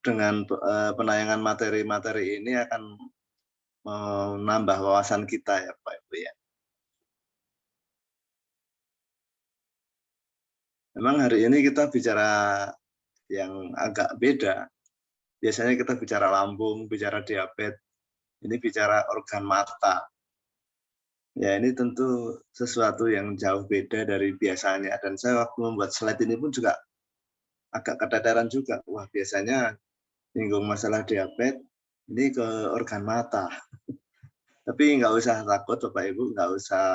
dengan penayangan materi-materi ini akan menambah wawasan kita ya Pak Ibu ya. Memang hari ini kita bicara yang agak beda. Biasanya kita bicara lambung, bicara diabetes, ini bicara organ mata. Ya ini tentu sesuatu yang jauh beda dari biasanya. Dan saya waktu membuat slide ini pun juga agak keteteran juga. Wah biasanya nyinggung masalah diabetes, ini ke organ mata. Tapi nggak usah takut Bapak Ibu, nggak usah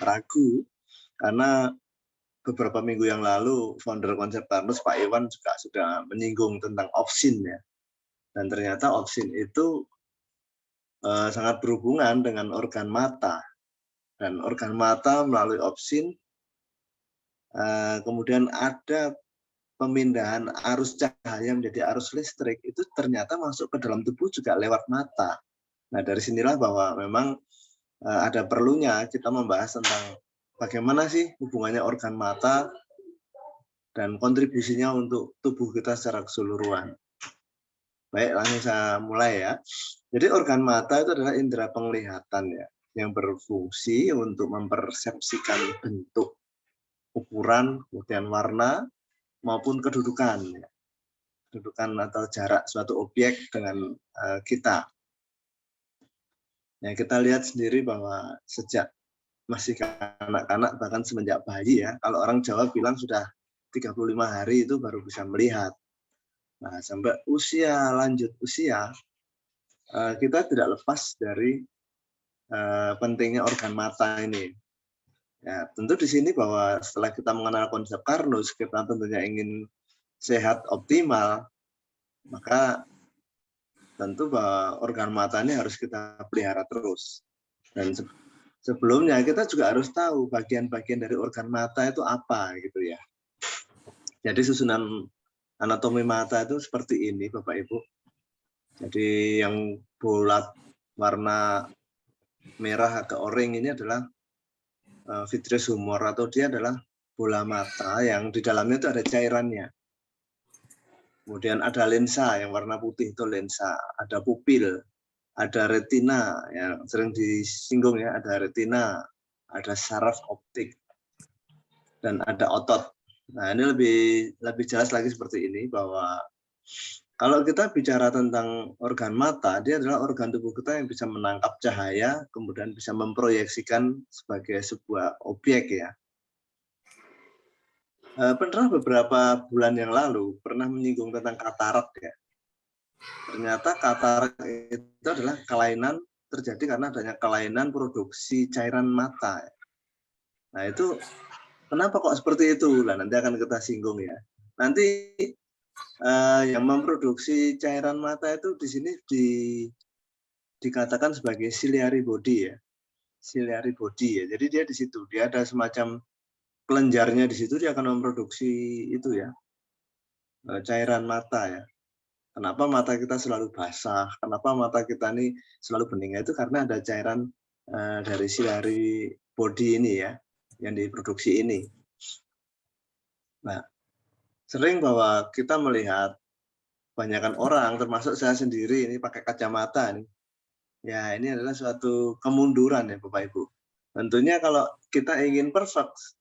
ragu, karena beberapa minggu yang lalu founder konsep Karnus Pak Iwan juga sudah menyinggung tentang opsin ya. Dan ternyata opsin itu sangat berhubungan dengan organ mata. Dan organ mata melalui opsin, kemudian ada pemindahan arus cahaya menjadi arus listrik, itu ternyata masuk ke dalam tubuh juga lewat mata. Nah dari sinilah bahwa memang ada perlunya kita membahas tentang bagaimana sih hubungannya organ mata dan kontribusinya untuk tubuh kita secara keseluruhan. Baik, langsung saya mulai ya. Jadi organ mata itu adalah indera penglihatan ya, yang berfungsi untuk mempersepsikan bentuk, ukuran, kemudian warna, maupun kedudukan. Ya. Kedudukan atau jarak suatu objek dengan kita. Ya, kita lihat sendiri bahwa sejak masih kanak-kanak, bahkan semenjak bayi ya, kalau orang Jawa bilang sudah 35 hari itu baru bisa melihat. Nah, sampai usia lanjut usia, kita tidak lepas dari pentingnya organ mata ini. Ya, tentu di sini bahwa setelah kita mengenal konsep Karnus, kita tentunya ingin sehat optimal, maka tentu bahwa organ mata ini harus kita pelihara terus. Dan sebelumnya kita juga harus tahu bagian-bagian dari organ mata itu apa gitu ya. Jadi susunan anatomi mata itu seperti ini Bapak Ibu. Jadi yang bulat warna merah agak oranye ini adalah vitreous humor, atau dia adalah bola mata yang di dalamnya itu ada cairannya. Kemudian ada lensa yang warna putih, itu lensa, ada pupil, ada retina yang sering disinggung ya, ada retina, ada saraf optik, dan ada otot. Nah ini lebih jelas lagi seperti ini bahwa kalau kita bicara tentang organ mata, dia adalah organ tubuh kita yang bisa menangkap cahaya, kemudian bisa memproyeksikan sebagai sebuah objek ya. Pernah beberapa bulan yang lalu pernah menyinggung tentang katarak ya. Ternyata katarak itu adalah kelainan terjadi karena adanya kelainan produksi cairan mata. Nah itu kenapa kok seperti itu? Nah, nanti akan kita singgung ya. Nanti yang memproduksi cairan mata itu di sini dikatakan sebagai ciliary body ya. Ciliary body ya. Jadi dia di situ, dia ada semacam kelenjarnya di situ, dia akan memproduksi itu ya, cairan mata ya. Kenapa mata kita selalu basah? Kenapa mata kita ini selalu bening? Itu karena ada cairan dari ciliary body ini ya, yang diproduksi ini. Nah, sering bahwa kita melihat kebanyakan orang, termasuk saya sendiri ini pakai kacamata nih. Ya, ini adalah suatu kemunduran ya Bapak Ibu. Tentunya kalau kita ingin perfect,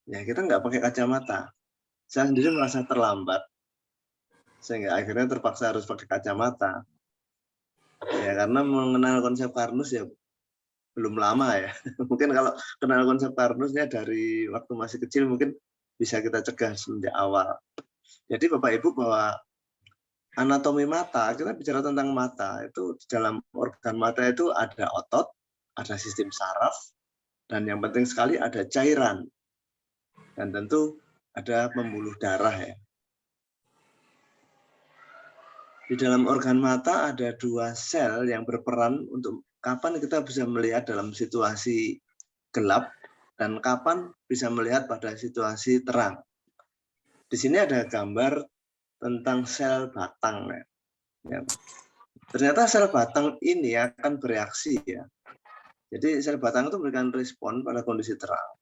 ya kita nggak pakai kacamata. Saya sendiri merasa terlambat, sehingga akhirnya terpaksa harus pakai kacamata. Ya, karena mengenal konsep Karnus ya belum lama ya. Mungkin kalau kenal konsep Karnusnya dari waktu masih kecil mungkin bisa kita cegah sejak awal. Jadi Bapak Ibu bahwa anatomi mata, kita bicara tentang mata, itu di dalam organ mata itu ada otot, ada sistem saraf, dan yang penting sekali ada cairan. Dan tentu ada pembuluh darah ya. Di dalam organ mata ada dua sel yang berperan untuk kapan kita bisa melihat dalam situasi gelap dan kapan bisa melihat pada situasi terang. Di sini ada gambar tentang sel batang. Ya. Ternyata sel batang ini akan bereaksi ya. Jadi sel batang itu memberikan respon pada kondisi terang.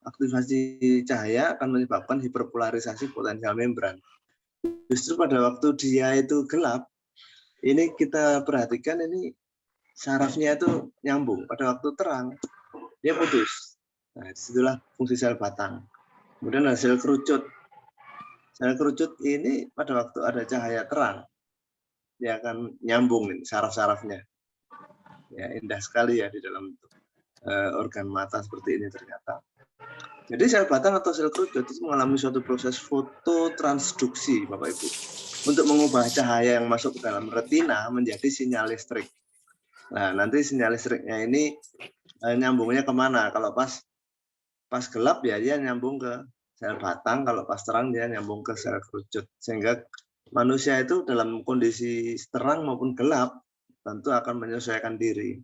Aktivasi cahaya akan menyebabkan hiperpolarisasi potensial membran. Justru pada waktu dia itu gelap, ini kita perhatikan ini sarafnya itu nyambung. Pada waktu terang, dia putus. Nah, disitulah fungsi sel batang. Kemudian hasil kerucut. Sel kerucut ini pada waktu ada cahaya terang, dia akan nyambung saraf-sarafnya. Ya, indah sekali ya di dalam organ mata seperti ini ternyata. Jadi sel batang atau sel kerucut itu mengalami suatu proses fototransduksi, Bapak Ibu, untuk mengubah cahaya yang masuk ke dalam retina menjadi sinyal listrik. Nah, nanti sinyal listriknya ini nyambungnya kemana? Kalau pas gelap ya dia nyambung ke sel batang, kalau pas terang dia nyambung ke sel kerucut. Sehingga manusia itu dalam kondisi terang maupun gelap tentu akan menyesuaikan diri.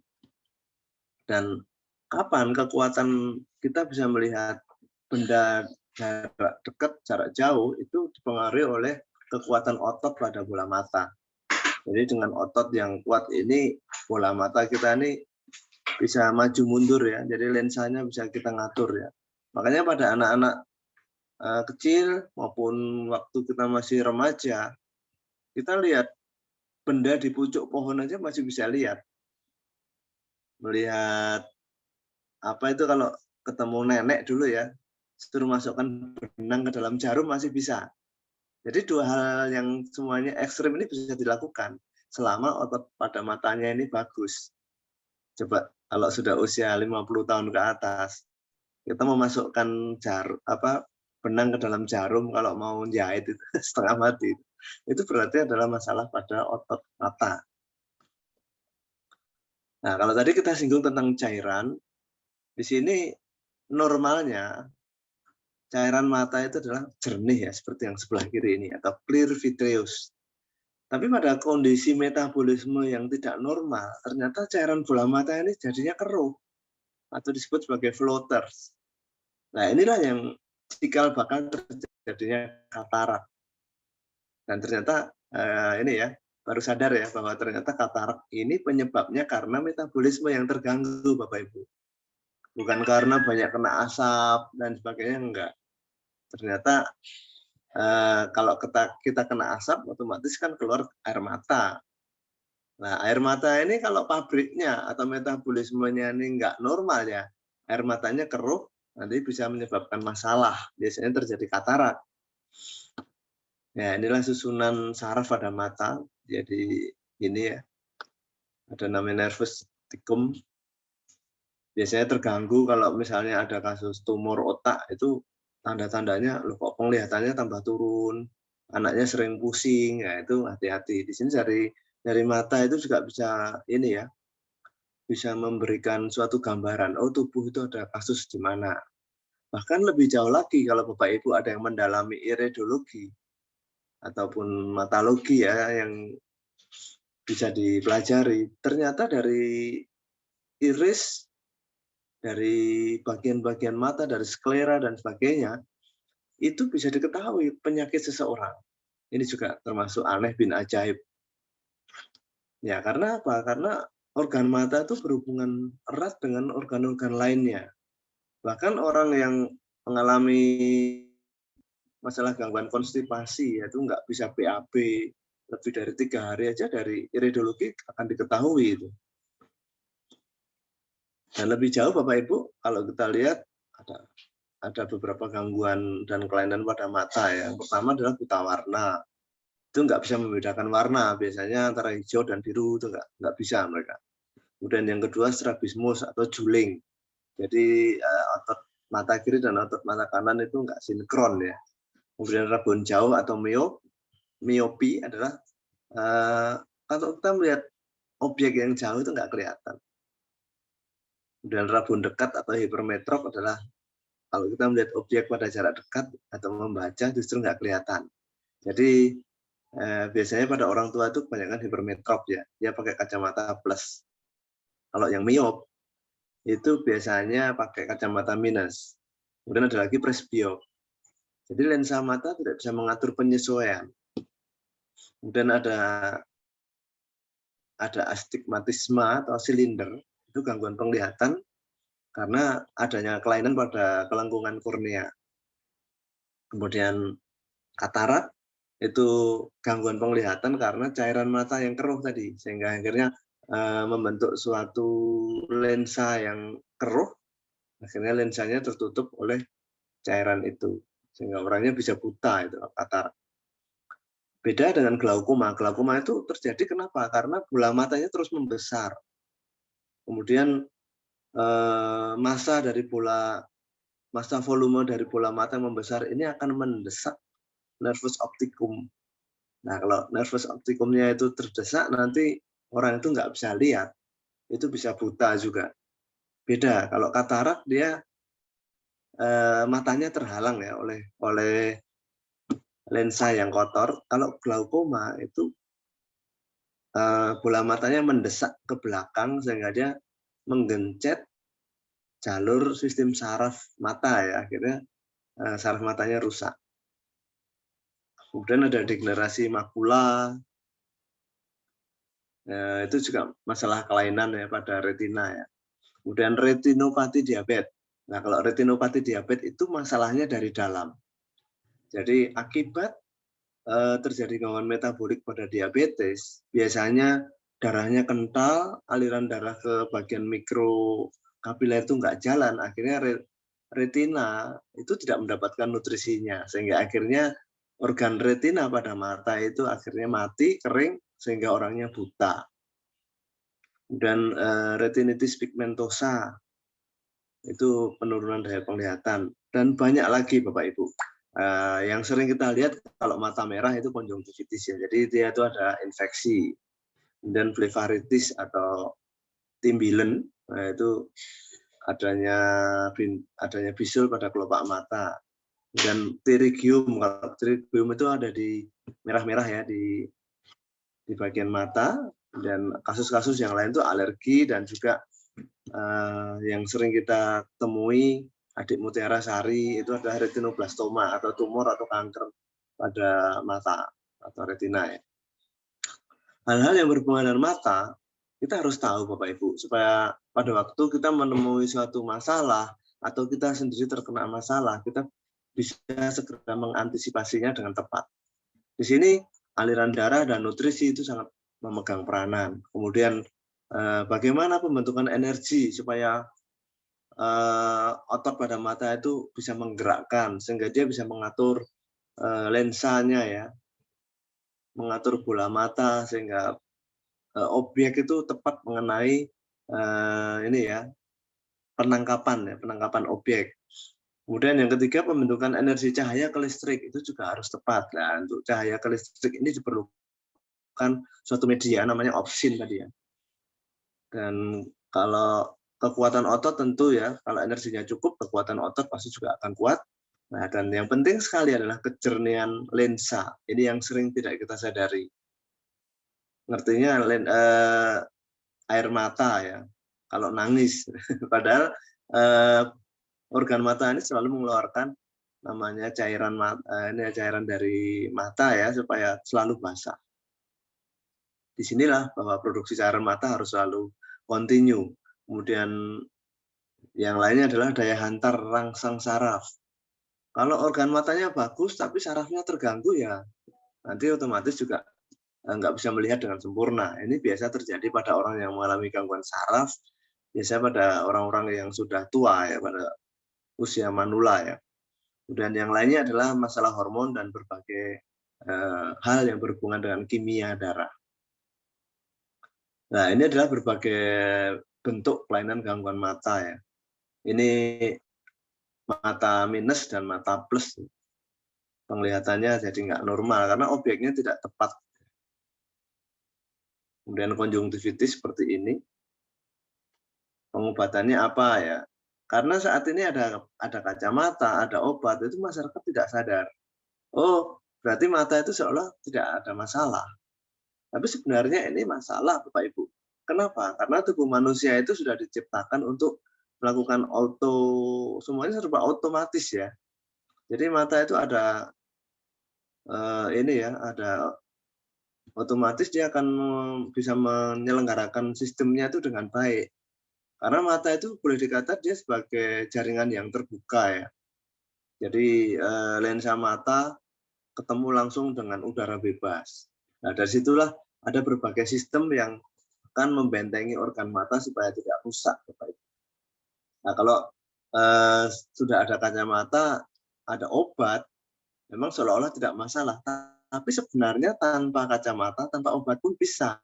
Dan kapan kekuatan kita bisa melihat benda jarak dekat, jarak jauh itu dipengaruhi oleh kekuatan otot pada bola mata. Jadi dengan otot yang kuat ini bola mata kita ini bisa maju mundur ya. Jadi lensanya bisa kita ngatur ya. Makanya pada anak-anak kecil maupun waktu kita masih remaja, kita lihat benda di pucuk pohon aja masih bisa lihat. Melihat apa itu kalau ketemu nenek dulu ya, suruh masukkan benang ke dalam jarum masih bisa. Jadi dua hal yang semuanya ekstrim ini bisa dilakukan selama otot pada matanya ini bagus. Coba kalau sudah usia 50 tahun ke atas, kita memasukkan benang ke dalam jarum kalau mau jahit itu setengah mati. Itu berarti adalah masalah pada otot mata. Nah, kalau tadi kita singgung tentang cairan, di sini normalnya cairan mata itu adalah jernih ya, seperti yang sebelah kiri ini, atau clear vitreous. Tapi pada kondisi metabolisme yang tidak normal, ternyata cairan bola mata ini jadinya keruh, atau disebut sebagai floaters. Nah, inilah yang cikal bakal terjadinya katarak. Dan ternyata ini ya, baru sadar ya bahwa ternyata katarak ini penyebabnya karena metabolisme yang terganggu, Bapak Ibu. Bukan karena banyak kena asap dan sebagainya, enggak. Ternyata kalau kita kena asap, otomatis kan keluar air mata. Nah, air mata ini kalau pabriknya atau metabolismenya ini enggak normal ya, air matanya keruh, nanti bisa menyebabkan masalah. Biasanya terjadi katarak. Ya, inilah susunan saraf pada mata. Jadi ini ya, ada namanya nervus ticum. Biasanya terganggu kalau misalnya ada kasus tumor otak, itu tanda-tandanya loh kok penglihatannya tambah turun, anaknya sering pusing, ya itu hati-hati. Di sini dari mata itu juga bisa ini ya, bisa memberikan suatu gambaran, oh tubuh itu ada kasus di mana. Bahkan lebih jauh lagi kalau Bapak Ibu ada yang mendalami iridologi ataupun matologi ya yang bisa dipelajari, ternyata dari iris, dari bagian-bagian mata, dari sklera dan sebagainya, itu bisa diketahui penyakit seseorang. Ini juga termasuk aneh bin ajaib. Ya, karena apa? Karena organ mata itu berhubungan erat dengan organ-organ lainnya. Bahkan orang yang mengalami masalah gangguan konstipasi, yaitu nggak bisa BAB lebih dari 3 hari aja dari iridologi akan diketahui itu. Dan lebih jauh Bapak Ibu, kalau kita lihat ada beberapa gangguan dan kelainan pada mata ya. Yang pertama adalah buta warna. Itu nggak bisa membedakan warna, biasanya antara hijau dan biru itu nggak bisa mereka. Kemudian yang kedua strabismus atau juling. Jadi otot mata kiri dan otot mata kanan itu nggak sinkron ya. Kemudian rabun jauh atau miopi adalah kalau kita melihat objek yang jauh itu nggak kelihatan. Kemudian rabun dekat atau hipermetrop adalah kalau kita melihat objek pada jarak dekat atau membaca justru nggak kelihatan. Jadi biasanya pada orang tua itu kebanyakan hipermetrop ya, dia pakai kacamata plus. Kalau yang miop itu biasanya pakai kacamata minus. Kemudian ada lagi presbiop. Jadi lensa mata tidak bisa mengatur penyesuaian. Kemudian ada astigmatisme atau silinder, itu gangguan penglihatan karena adanya kelainan pada kelengkungan kornea. Kemudian katarak itu gangguan penglihatan karena cairan mata yang keruh tadi, sehingga akhirnya membentuk suatu lensa yang keruh, akhirnya lensanya tertutup oleh cairan itu, sehingga orangnya bisa buta itu katarak. Beda dengan glaukoma. Glaukoma itu terjadi kenapa? Karena bola matanya terus membesar. Kemudian massa volume dari bola mata yang membesar ini akan mendesak nervus opticum. Nah, kalau nervus opticumnya itu terdesak, nanti orang itu nggak bisa lihat, itu bisa buta juga. Beda, kalau katarak dia matanya terhalang ya oleh lensa yang kotor. Kalau glaukoma itu bola matanya mendesak ke belakang sehingga dia menggencet jalur sistem saraf mata ya, akhirnya saraf matanya rusak. Kemudian ada degenerasi makula, itu juga masalah kelainan ya pada retina ya. Kemudian retinopati diabetes. Nah, kalau retinopati diabetes itu masalahnya dari dalam. Jadi akibat terjadi gangguan metabolik pada diabetes, biasanya darahnya kental, aliran darah ke bagian mikrokapiler itu nggak jalan, akhirnya retina itu tidak mendapatkan nutrisinya, sehingga akhirnya organ retina pada mata itu akhirnya mati, kering, sehingga orangnya buta. Dan retinitis pigmentosa, itu penurunan daya penglihatan. Dan banyak lagi Bapak Ibu. Yang sering kita lihat kalau mata merah itu konjungtivitis ya. Jadi dia itu ada infeksi. Dan blefaritis atau timbilen, nah itu adanya bisul pada kelopak mata. Dan pterygium, kalau pterygium itu ada di merah-merah ya di bagian mata. Dan kasus-kasus yang lain itu alergi dan juga yang sering kita temui adik Mutiara Sari itu adalah retinoblastoma atau tumor atau kanker pada mata atau retina ya. Hal-hal yang berhubungan dengan mata kita harus tahu Bapak Ibu supaya pada waktu kita menemui suatu masalah atau kita sendiri terkena masalah kita bisa segera mengantisipasinya dengan tepat. Di sini aliran darah dan nutrisi itu sangat memegang peranan. Kemudian bagaimana pembentukan energi supaya otot pada mata itu bisa menggerakkan sehingga dia bisa mengatur lensanya ya, mengatur bola mata sehingga objek itu tepat mengenai ini ya penangkapan objek. Kemudian yang ketiga pembentukan energi cahaya ke listrik itu juga harus tepat. Nah, untuk cahaya ke listrik ini diperlukan suatu media namanya opsin tadi ya. Dan kalau kekuatan otot tentu ya, kalau energinya cukup, kekuatan otot pasti juga akan kuat. Nah, dan yang penting sekali adalah kejernihan lensa. Ini yang sering tidak kita sadari. Ngertinya air mata ya, kalau nangis. Padahal organ mata ini selalu mengeluarkan namanya cairan ini cairan dari mata ya, supaya selalu basah. Disinilah bahwa produksi cairan mata harus selalu continue. Kemudian yang lainnya adalah daya hantar rangsang saraf. Kalau organ matanya bagus tapi sarafnya terganggu ya nanti otomatis juga nggak bisa melihat dengan sempurna. Ini biasa terjadi pada orang yang mengalami gangguan saraf, biasanya pada orang-orang yang sudah tua ya, pada usia manula ya. Kemudian yang lainnya adalah masalah hormon dan berbagai hal yang berhubungan dengan kimia darah. Nah, ini adalah berbagai bentuk kelainan gangguan mata ya. Ini mata minus dan mata plus. Penglihatannya jadi nggak normal karena objeknya tidak tepat. Kemudian konjungtivitis seperti ini. Pengobatannya apa ya? Karena saat ini ada kacamata, ada obat, itu masyarakat tidak sadar. Oh, berarti mata itu seolah tidak ada masalah. Tapi sebenarnya ini masalah, Bapak Ibu. Kenapa? Karena tubuh manusia itu sudah diciptakan untuk melakukan semuanya serba otomatis ya. Jadi mata itu ada ada otomatis dia akan bisa menyelenggarakan sistemnya itu dengan baik. Karena mata itu boleh dikatakan dia sebagai jaringan yang terbuka ya. Jadi lensa mata ketemu langsung dengan udara bebas. Nah, dari situlah ada berbagai sistem yang akan membentengi organ mata supaya tidak rusak, Bapak Ibu. Nah, kalau sudah ada kacamata, ada obat, memang seolah-olah tidak masalah. Tapi sebenarnya tanpa kacamata, tanpa obat pun bisa.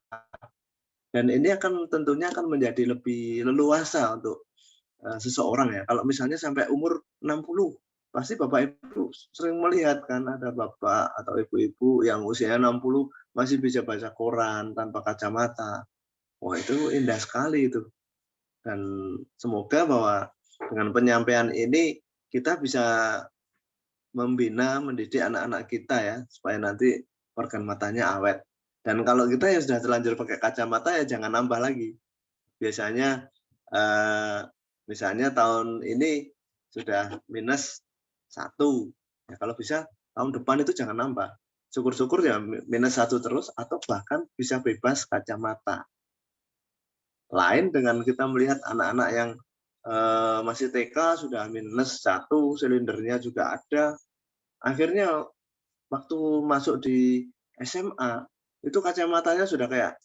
Dan ini tentunya akan menjadi lebih leluasa untuk seseorang ya. Kalau misalnya sampai umur 60, pasti Bapak Ibu sering melihat kan ada bapak atau ibu-ibu yang usianya 60 masih bisa baca koran tanpa kacamata. Wah, itu indah sekali itu. Dan semoga bahwa dengan penyampaian ini kita bisa membina, mendidik anak-anak kita ya, supaya nanti organ matanya awet. Dan kalau kita yang sudah terlanjur pakai kacamata ya jangan nambah lagi. Biasanya misalnya tahun ini sudah -1, ya kalau bisa tahun depan itu jangan nambah. Syukur-syukur ya -1 terus atau bahkan bisa bebas kacamata. Lain dengan kita melihat anak-anak yang masih TK sudah -1, silindernya juga ada. Akhirnya waktu masuk di SMA itu kacamatanya sudah kayak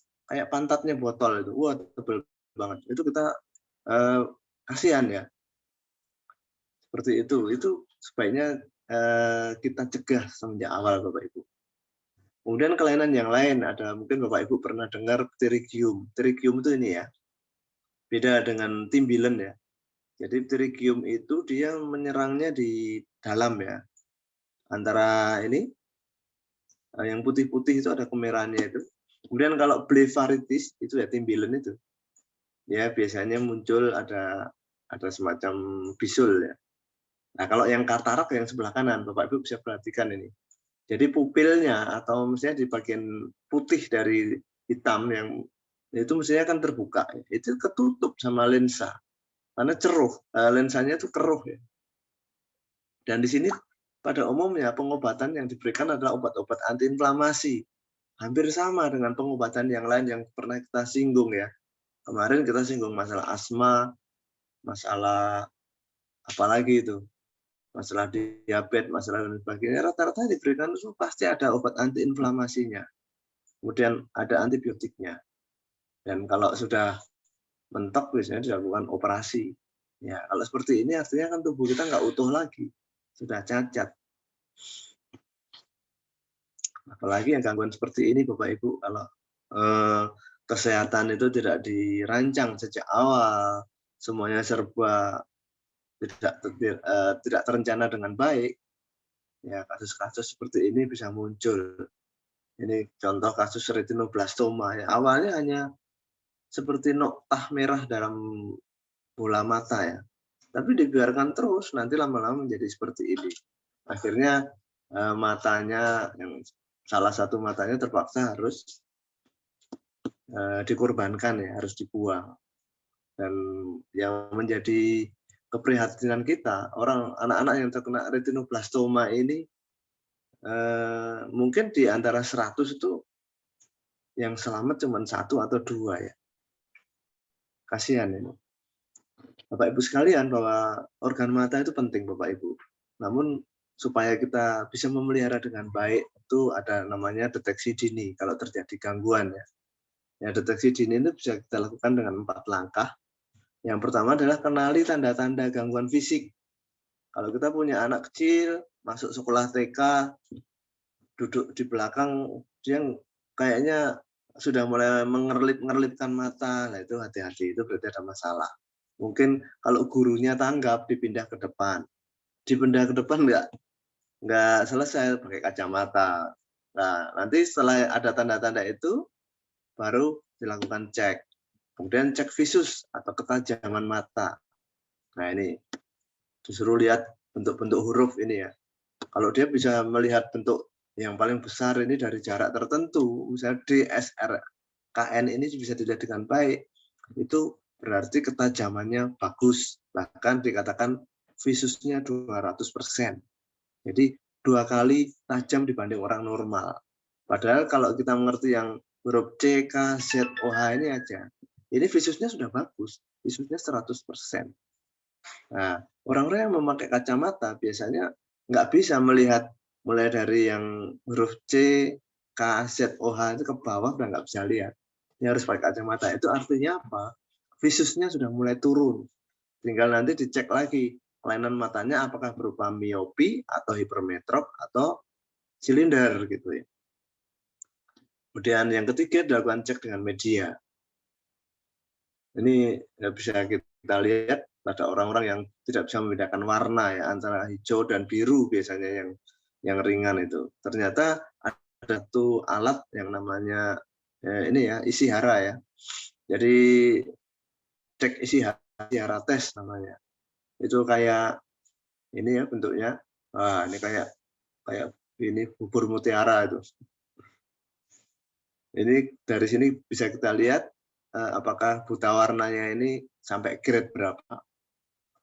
pantatnya botol itu. Wah, tebel banget. Itu kita kasihan ya. Seperti itu. Itu sebaiknya kita cegah semenjak awal, Bapak Ibu. Kemudian kelainan yang lain ada, mungkin Bapak Ibu pernah dengar pterygium. Pterygium itu ini ya, beda dengan timbilen ya. Jadi pterygium itu dia menyerangnya di dalam ya. Antara ini yang putih-putih itu ada kemerahannya itu. Kemudian kalau blefaritis itu ya timbilen itu. Ya biasanya muncul ada semacam bisul ya. Nah, kalau yang katarak yang sebelah kanan, Bapak Ibu bisa perhatikan ini. Jadi pupilnya atau misalnya di bagian putih dari hitam yang itu mestinya kan terbuka. Itu ketutup sama lensa. Karena ceruh, lensanya itu keruh ya. Dan di sini pada umumnya pengobatan yang diberikan adalah obat-obat antiinflamasi. Hampir sama dengan pengobatan yang lain yang pernah kita singgung ya. Kemarin kita singgung masalah asma, masalah apalagi itu, masalah diabetes, masalah dan sebagainya. Rata-rata diberikan itu pasti ada obat antiinflamasinya. Kemudian ada antibiotiknya. Dan kalau sudah mentok biasanya dilakukan operasi. Ya, kalau seperti ini artinya kan tubuh kita nggak utuh lagi, sudah cacat. Apalagi yang gangguan seperti ini, Bapak Ibu, kalau kesehatan itu tidak dirancang sejak awal, semuanya serba tidak terencana dengan baik, ya kasus-kasus seperti ini bisa muncul. Ini contoh kasus retinoblastoma. Ya, awalnya hanya seperti noktah merah dalam bola mata ya. Tapi dibiarkan terus, nanti lama-lama menjadi seperti ini. Akhirnya matanya, salah satu matanya terpaksa harus dikorbankan ya, harus dibuang. Dan yang menjadi keprihatinan kita, anak-anak yang terkena retinoblastoma ini mungkin di antara 100 itu yang selamat cuma 1 atau 2 ya. Kasihan ini. Bapak Ibu sekalian, bahwa organ mata itu penting Bapak Ibu. Namun supaya kita bisa memelihara dengan baik itu ada namanya deteksi dini kalau terjadi gangguan ya. Ya, deteksi dini itu bisa kita lakukan dengan 4 langkah. Yang pertama adalah kenali tanda-tanda gangguan fisik. Kalau kita punya anak kecil masuk sekolah TK, duduk di belakang, dia kayaknya sudah mulai mengerlip-ngerlipkan mata, nah itu hati-hati, itu berarti ada masalah. Mungkin kalau gurunya tanggap dipindah ke depan, dipindah ke depan nggak selesai pakai kacamata. Nah, nanti setelah ada tanda-tanda itu baru dilakukan cek. Kemudian cek visus atau ketajaman mata. Nah, ini disuruh lihat bentuk-bentuk huruf ini ya. Kalau dia bisa melihat bentuk yang paling besar ini dari jarak tertentu, misalnya DSRKN ini bisa dilihat dengan baik, itu berarti ketajamannya bagus, bahkan dikatakan visusnya 200%. Jadi 2 kali tajam dibanding orang normal. Padahal kalau kita mengerti yang huruf C, K, Z, OH ini aja, ini visusnya sudah bagus, visusnya 100%. Nah, orang-orang yang memakai kacamata biasanya nggak bisa melihat mulai dari yang huruf C, K, Z, O, H itu ke bawah udah nggak bisa lihat. Ini harus pakai kacamata. Itu artinya apa? Visusnya sudah mulai turun. Tinggal nanti dicek lagi kelainan matanya apakah berupa miopi atau hipermetrop atau silinder gitu ya. Kemudian yang ketiga dilakukan cek dengan media. Ini bisa kita lihat pada orang-orang yang tidak bisa membedakan warna ya antara hijau dan biru biasanya yang ringan itu. Ternyata ada tuh alat yang namanya ini ya Ishihara ya. Jadi cek Ishihara tes namanya. Itu kayak ini ya bentuknya. Wah, ini kayak ini bubur mutiara itu. Ini dari sini bisa kita lihat apakah buta warnanya ini sampai grade berapa.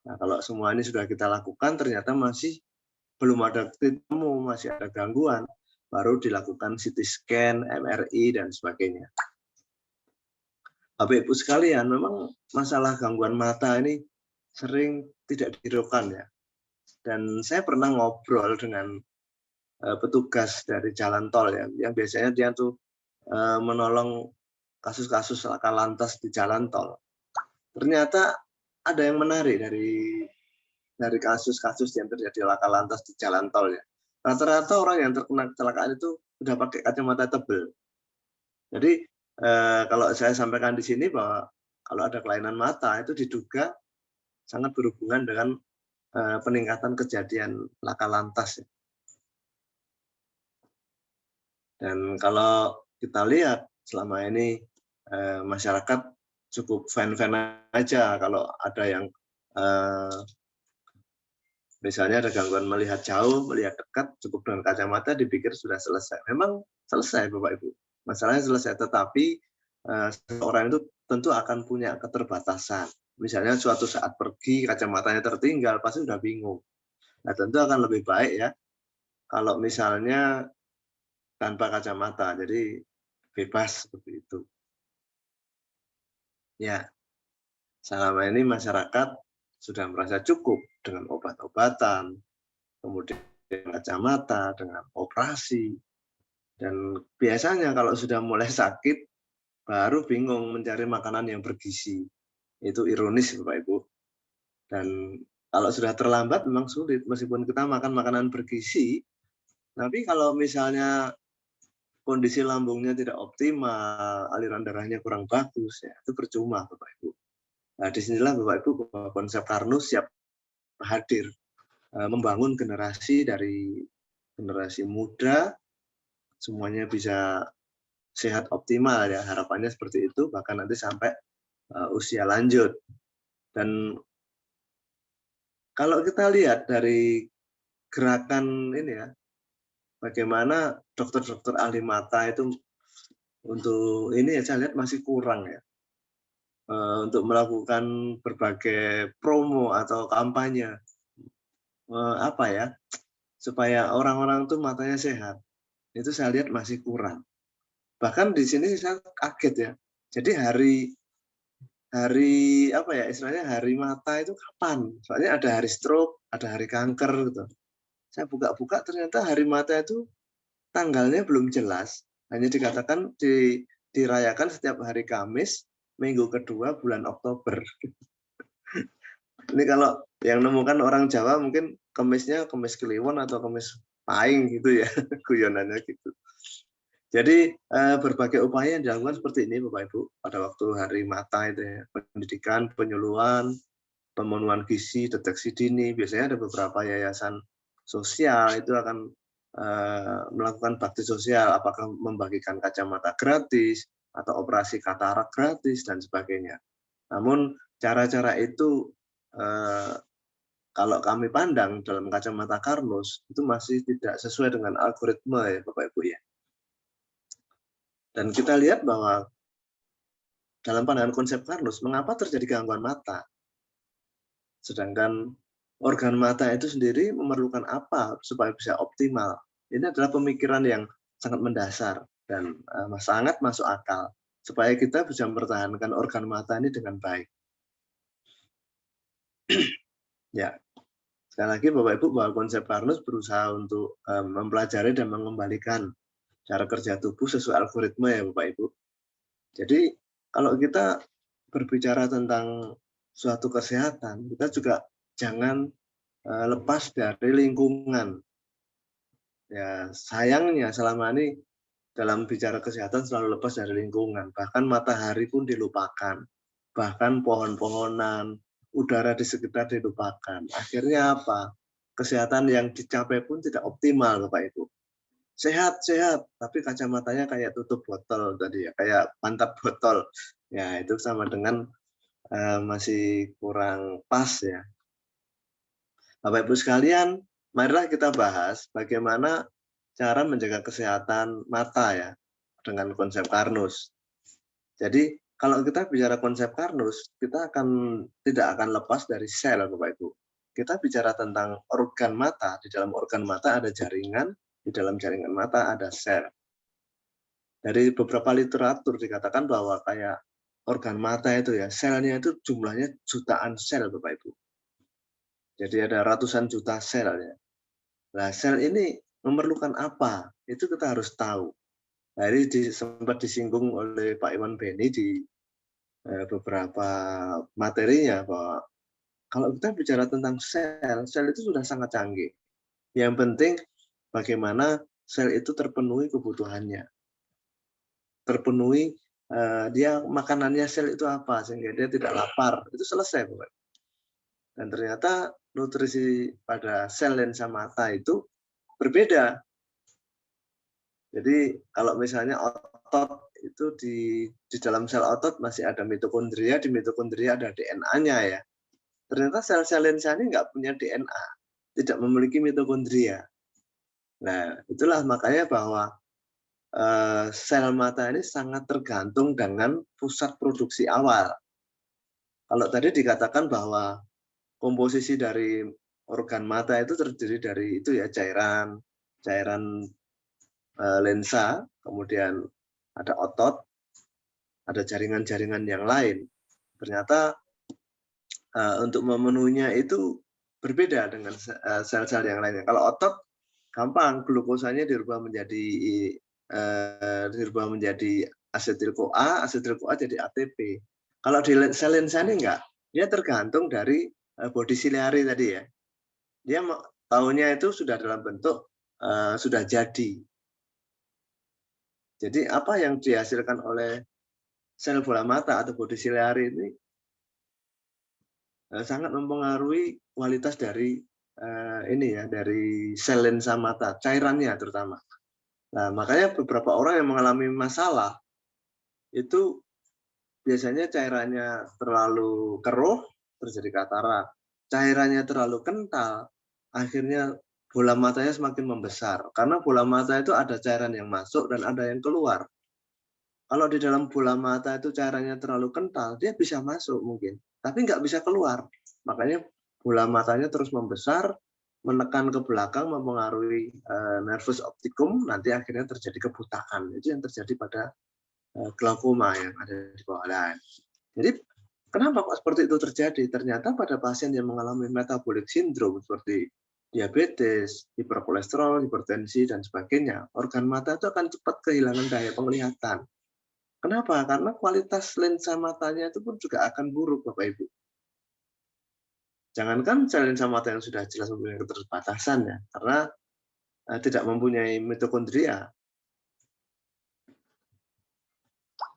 Nah, kalau semua ini sudah kita lakukan ternyata masih belum ada temu, masih ada gangguan, baru dilakukan CT scan, MRI dan sebagainya. Bapak Ibu sekalian, memang masalah gangguan mata ini sering tidak dihiraukan ya. Dan saya pernah ngobrol dengan petugas dari jalan tol ya, yang biasanya dia tuh menolong kasus-kasus laka lantas di jalan tol. Ternyata ada yang menarik dari kasus-kasus yang terjadi laka lantas di jalan tol ya. Rata-rata orang yang terkena kecelakaan itu sudah pakai kacamata tebal. Jadi kalau saya sampaikan di sini bahwa kalau ada kelainan mata itu diduga sangat berhubungan dengan peningkatan kejadian laka lantas. Dan kalau kita lihat selama ini masyarakat cukup fan-fan aja kalau ada yang misalnya ada gangguan melihat jauh, melihat dekat, cukup dengan kacamata dipikir sudah selesai. Memang selesai Bapak Ibu, masalahnya selesai, tetapi seorang itu tentu akan punya keterbatasan. Misalnya suatu saat pergi, kacamatanya tertinggal, pasti sudah bingung. Nah tentu akan lebih baik ya, kalau misalnya tanpa kacamata, jadi bebas seperti itu. Ya, selama ini masyarakat sudah merasa cukup dengan obat-obatan, kemudian kacamata, dengan operasi. Dan biasanya kalau sudah mulai sakit, baru bingung mencari makanan yang bergizi. Itu ironis Bapak Ibu. Dan kalau sudah terlambat memang sulit, meskipun kita makan makanan bergizi, tapi kalau misalnya kondisi lambungnya tidak optimal, aliran darahnya kurang bagus, ya itu percuma Bapak Ibu. Nah, disinilah Bapak Ibu konsep Karnus siap hadir, membangun generasi dari generasi muda, semuanya bisa sehat optimal ya, harapannya seperti itu, bahkan nanti sampai usia lanjut. Dan kalau kita lihat dari gerakan ini ya, bagaimana dokter-dokter ahli mata itu untuk ini ya saya lihat masih kurang ya, untuk melakukan berbagai promo atau kampanye apa ya, supaya orang-orang tuh matanya sehat. Itu saya lihat masih kurang. Bahkan di sini saya kaget ya. Jadi hari apa ya istilahnya hari mata itu kapan? Soalnya ada hari stroke, ada hari kanker gitu. Saya buka-buka ternyata hari mata itu tanggalnya belum jelas. Hanya dikatakan dirayakan setiap hari Kamis, minggu kedua bulan Oktober. Ini kalau yang nemukan orang Jawa mungkin Kemisnya Kemis Kliwon atau Kemis Pahing gitu ya, guyonannya gitu. Jadi berbagai upaya yang dilakukan seperti ini Bapak Ibu pada waktu hari mata itu ya, pendidikan, penyuluhan, pemenuhan gizi, deteksi dini, biasanya ada beberapa yayasan sosial itu akan melakukan bakti sosial, apakah membagikan kacamata gratis atau operasi katarak gratis dan sebagainya. Namun cara-cara itu kalau kami pandang dalam kacamata Karnus itu masih tidak sesuai dengan algoritma ya Bapak Ibu ya. Dan kita lihat bahwa dalam pandangan konsep Karnus, mengapa terjadi gangguan mata? Sedangkan organ mata itu sendiri memerlukan apa supaya bisa optimal? Ini adalah pemikiran yang sangat mendasar dan sangat masuk akal supaya kita bisa mempertahankan organ mata ini dengan baik. Ya, Sekali lagi Bapak Ibu bahwa konsep Karnus berusaha untuk mempelajari dan mengembalikan cara kerja tubuh sesuai algoritma ya Bapak Ibu. Jadi kalau kita berbicara tentang suatu kesehatan, kita juga jangan lepas dari lingkungan. Ya sayangnya selama ini dalam bicara kesehatan selalu lepas dari lingkungan. Bahkan matahari pun dilupakan. Bahkan pohon-pohonan, udara di sekitar dilupakan. Akhirnya apa? Kesehatan yang dicapai pun tidak optimal Bapak Ibu. Sehat, tapi kacamatanya kayak tutup botol tadi ya, kayak mantap botol. Ya, itu sama dengan masih kurang pas ya. Bapak Ibu sekalian, marilah kita bahas bagaimana cara menjaga kesehatan mata ya dengan konsep Karnus. Jadi kalau kita bicara konsep Karnus, kita tidak akan lepas dari sel Bapak Ibu. Kita bicara tentang organ mata, di dalam organ mata ada jaringan, di dalam jaringan mata ada sel. Dari beberapa literatur dikatakan bahwa kayak organ mata itu ya, selnya itu jumlahnya jutaan sel Bapak Ibu. Jadi ada ratusan juta sel ya. Nah, sel ini memerlukan apa? Itu kita harus tahu. Nah, ini sempat disinggung oleh Pak Iwan Beni di beberapa materinya bahwa kalau kita bicara tentang sel, sel itu sudah sangat canggih. Yang penting bagaimana sel itu terpenuhi kebutuhannya. Terpenuhi dia makanannya sel itu apa sehingga dia tidak lapar. Itu selesai, Bapak. Dan ternyata nutrisi pada sel lensa mata itu berbeda. Jadi kalau misalnya otot itu di dalam sel otot masih ada mitokondria, di mitokondria ada DNA-nya ya. Ternyata sel-sel lensa ini nggak punya DNA, tidak memiliki mitokondria. Nah, itulah makanya bahwa sel mata ini sangat tergantung dengan pusat produksi awal. Kalau tadi dikatakan bahwa komposisi dari organ mata itu terdiri dari itu ya cairan lensa, kemudian ada otot, ada jaringan-jaringan yang lain. Ternyata untuk memenuhinya itu berbeda dengan sel-sel yang lainnya. Kalau otot gampang, glukosanya dirubah menjadi asetil-CoA, asetil-CoA jadi ATP. Kalau di sel lensa ini enggak, dia tergantung dari bodi ciliary tadi ya. Dia tahunya itu sudah dalam bentuk sudah jadi. Jadi apa yang dihasilkan oleh sel bola mata atau bodi ciliary ini sangat mempengaruhi kualitas dari dari sel lensa mata, cairannya terutama. Nah, makanya beberapa orang yang mengalami masalah itu biasanya cairannya terlalu keruh, terjadi katarak. Cairannya terlalu kental, akhirnya bola matanya semakin membesar. Karena bola mata itu ada cairan yang masuk dan ada yang keluar. Kalau di dalam bola mata itu cairannya terlalu kental, dia bisa masuk mungkin, tapi nggak bisa keluar. Makanya bola matanya terus membesar, menekan ke belakang, mempengaruhi nervus opticum, nanti akhirnya terjadi kebutakan. Itu yang terjadi pada glaukoma yang ada di bawah lain. Jadi kenapa kok seperti itu terjadi? Ternyata pada pasien yang mengalami metabolic syndrome seperti diabetes, hiperkolesterol, hipertensi, dan sebagainya, organ mata itu akan cepat kehilangan daya penglihatan. Kenapa? Karena kualitas lensa matanya itu pun juga akan buruk, Bapak Ibu. Jangankan lensa mata yang sudah jelas mempunyai keterbatasan ya, karena tidak mempunyai mitokondria.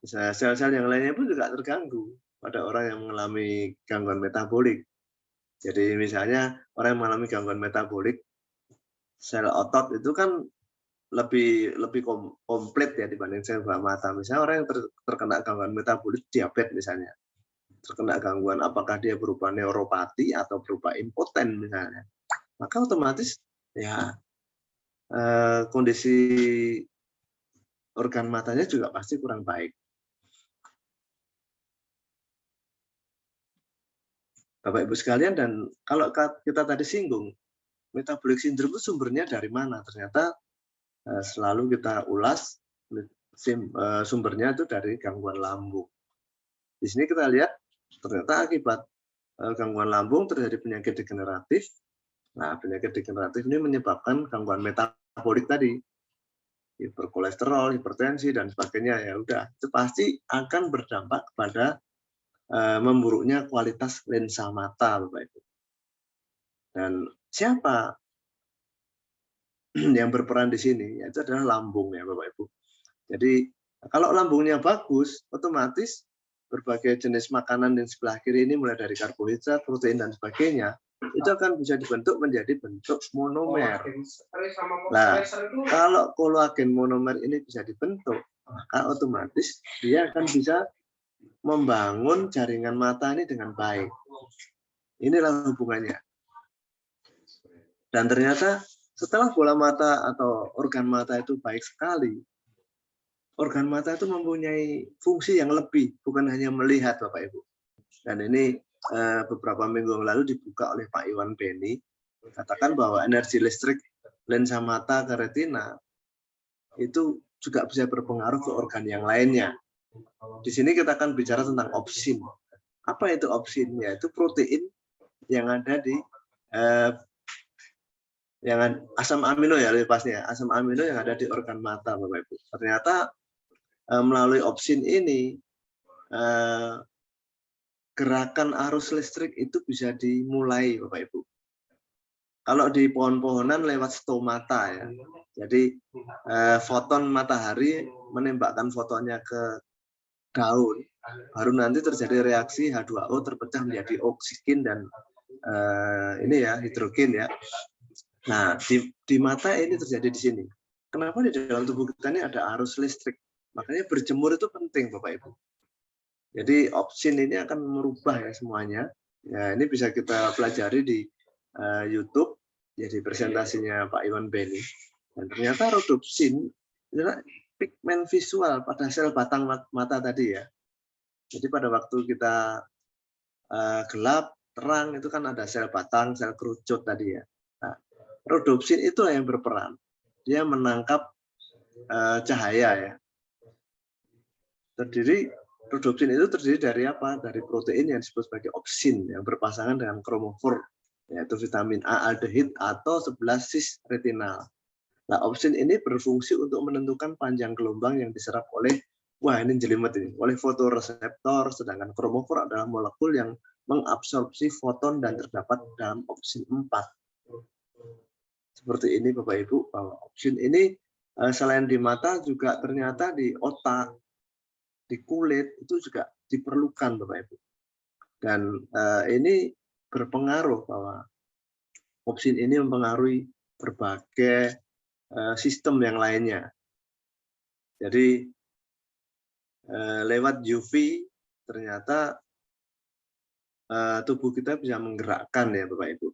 Sel-sel yang lainnya pun juga terganggu pada orang yang mengalami gangguan metabolik. Jadi misalnya orang yang mengalami gangguan metabolik, sel otot itu kan lebih komplit ya dibanding sel bola mata. Misalnya orang yang terkena gangguan metabolik, diabetes misalnya, terkena gangguan apakah dia berupa neuropati atau berupa impoten misalnya, maka otomatis ya kondisi organ matanya juga pasti kurang baik. Bapak Ibu sekalian, dan kalau kita tadi singgung metabolic syndrome itu sumbernya dari mana? Ternyata selalu kita ulas sumbernya itu dari gangguan lambung. Di sini kita lihat ternyata akibat gangguan lambung terjadi penyakit degeneratif, Nah, penyakit degeneratif ini menyebabkan gangguan metabolik tadi, hiperkolesterol, hipertensi dan sebagainya. Ya udah, itu pasti akan berdampak kepada memburuknya kualitas lensa mata, Bapak Ibu. Dan siapa yang berperan di sini? Itu adalah lambung ya, Bapak Ibu. Jadi kalau lambungnya bagus, otomatis berbagai jenis makanan di sebelah kiri ini mulai dari karbohidrat, protein dan sebagainya itu akan bisa dibentuk menjadi bentuk monomer. Nah, kalau kolagen monomer ini bisa dibentuk, maka otomatis dia akan bisa membangun jaringan mata ini dengan baik. Inilah hubungannya. Dan ternyata setelah bola mata atau organ mata itu baik sekali, organ mata itu mempunyai fungsi yang lebih, bukan hanya melihat, Bapak Ibu. Dan ini beberapa minggu yang lalu dibuka oleh Pak Iwan Beni, katakan bahwa energi listrik lensa mata ke retina itu juga bisa berpengaruh ke organ yang lainnya. Di sini kita akan bicara tentang opsin. Apa itu opsin? Yaitu protein yang ada di asam amino ya, lebih pasnya asam amino yang ada di organ mata, Bapak Ibu. Ternyata melalui opsin ini gerakan arus listrik itu bisa dimulai, Bapak Ibu. Kalau di pohon-pohonan lewat stomata ya. Jadi foton matahari menembakkan fotonnya ke daun, baru nanti terjadi reaksi H2O terpecah menjadi oksigen dan ini ya hidrogen ya. Nah di mata ini terjadi di sini. Kenapa di dalam tubuh kita ini ada arus listrik? Makanya berjemur itu penting, Bapak Ibu. Jadi opsin ini akan merubah ya semuanya. Ya ini bisa kita pelajari di YouTube. Jadi presentasinya Pak Iwan Beni. Dan ternyata rhodopsin adalah pigmen visual pada sel batang mata tadi ya. Jadi pada waktu kita gelap, terang itu kan ada sel batang, sel kerucut tadi ya. Nah, rhodopsin itu yang berperan. Dia menangkap cahaya ya. Rhodopsin itu terdiri dari apa? Dari protein yang disebut sebagai opsin yang berpasangan dengan kromofor, yaitu vitamin A aldehid atau 11 cis retinal. Nah, opsin ini berfungsi untuk menentukan panjang gelombang yang diserap oleh, wah ini jelimet ini, oleh fotoreseptor, sedangkan kromofor adalah molekul yang mengabsorpsi foton dan terdapat dalam opsin 4. Seperti ini Bapak Ibu, bahwa opsin ini selain di mata juga ternyata di otak, di kulit itu juga diperlukan Bapak Ibu. Dan ini berpengaruh bahwa opsin ini mempengaruhi berbagai sistem yang lainnya. Jadi lewat UV ternyata tubuh kita bisa menggerakkan ya Bapak Ibu.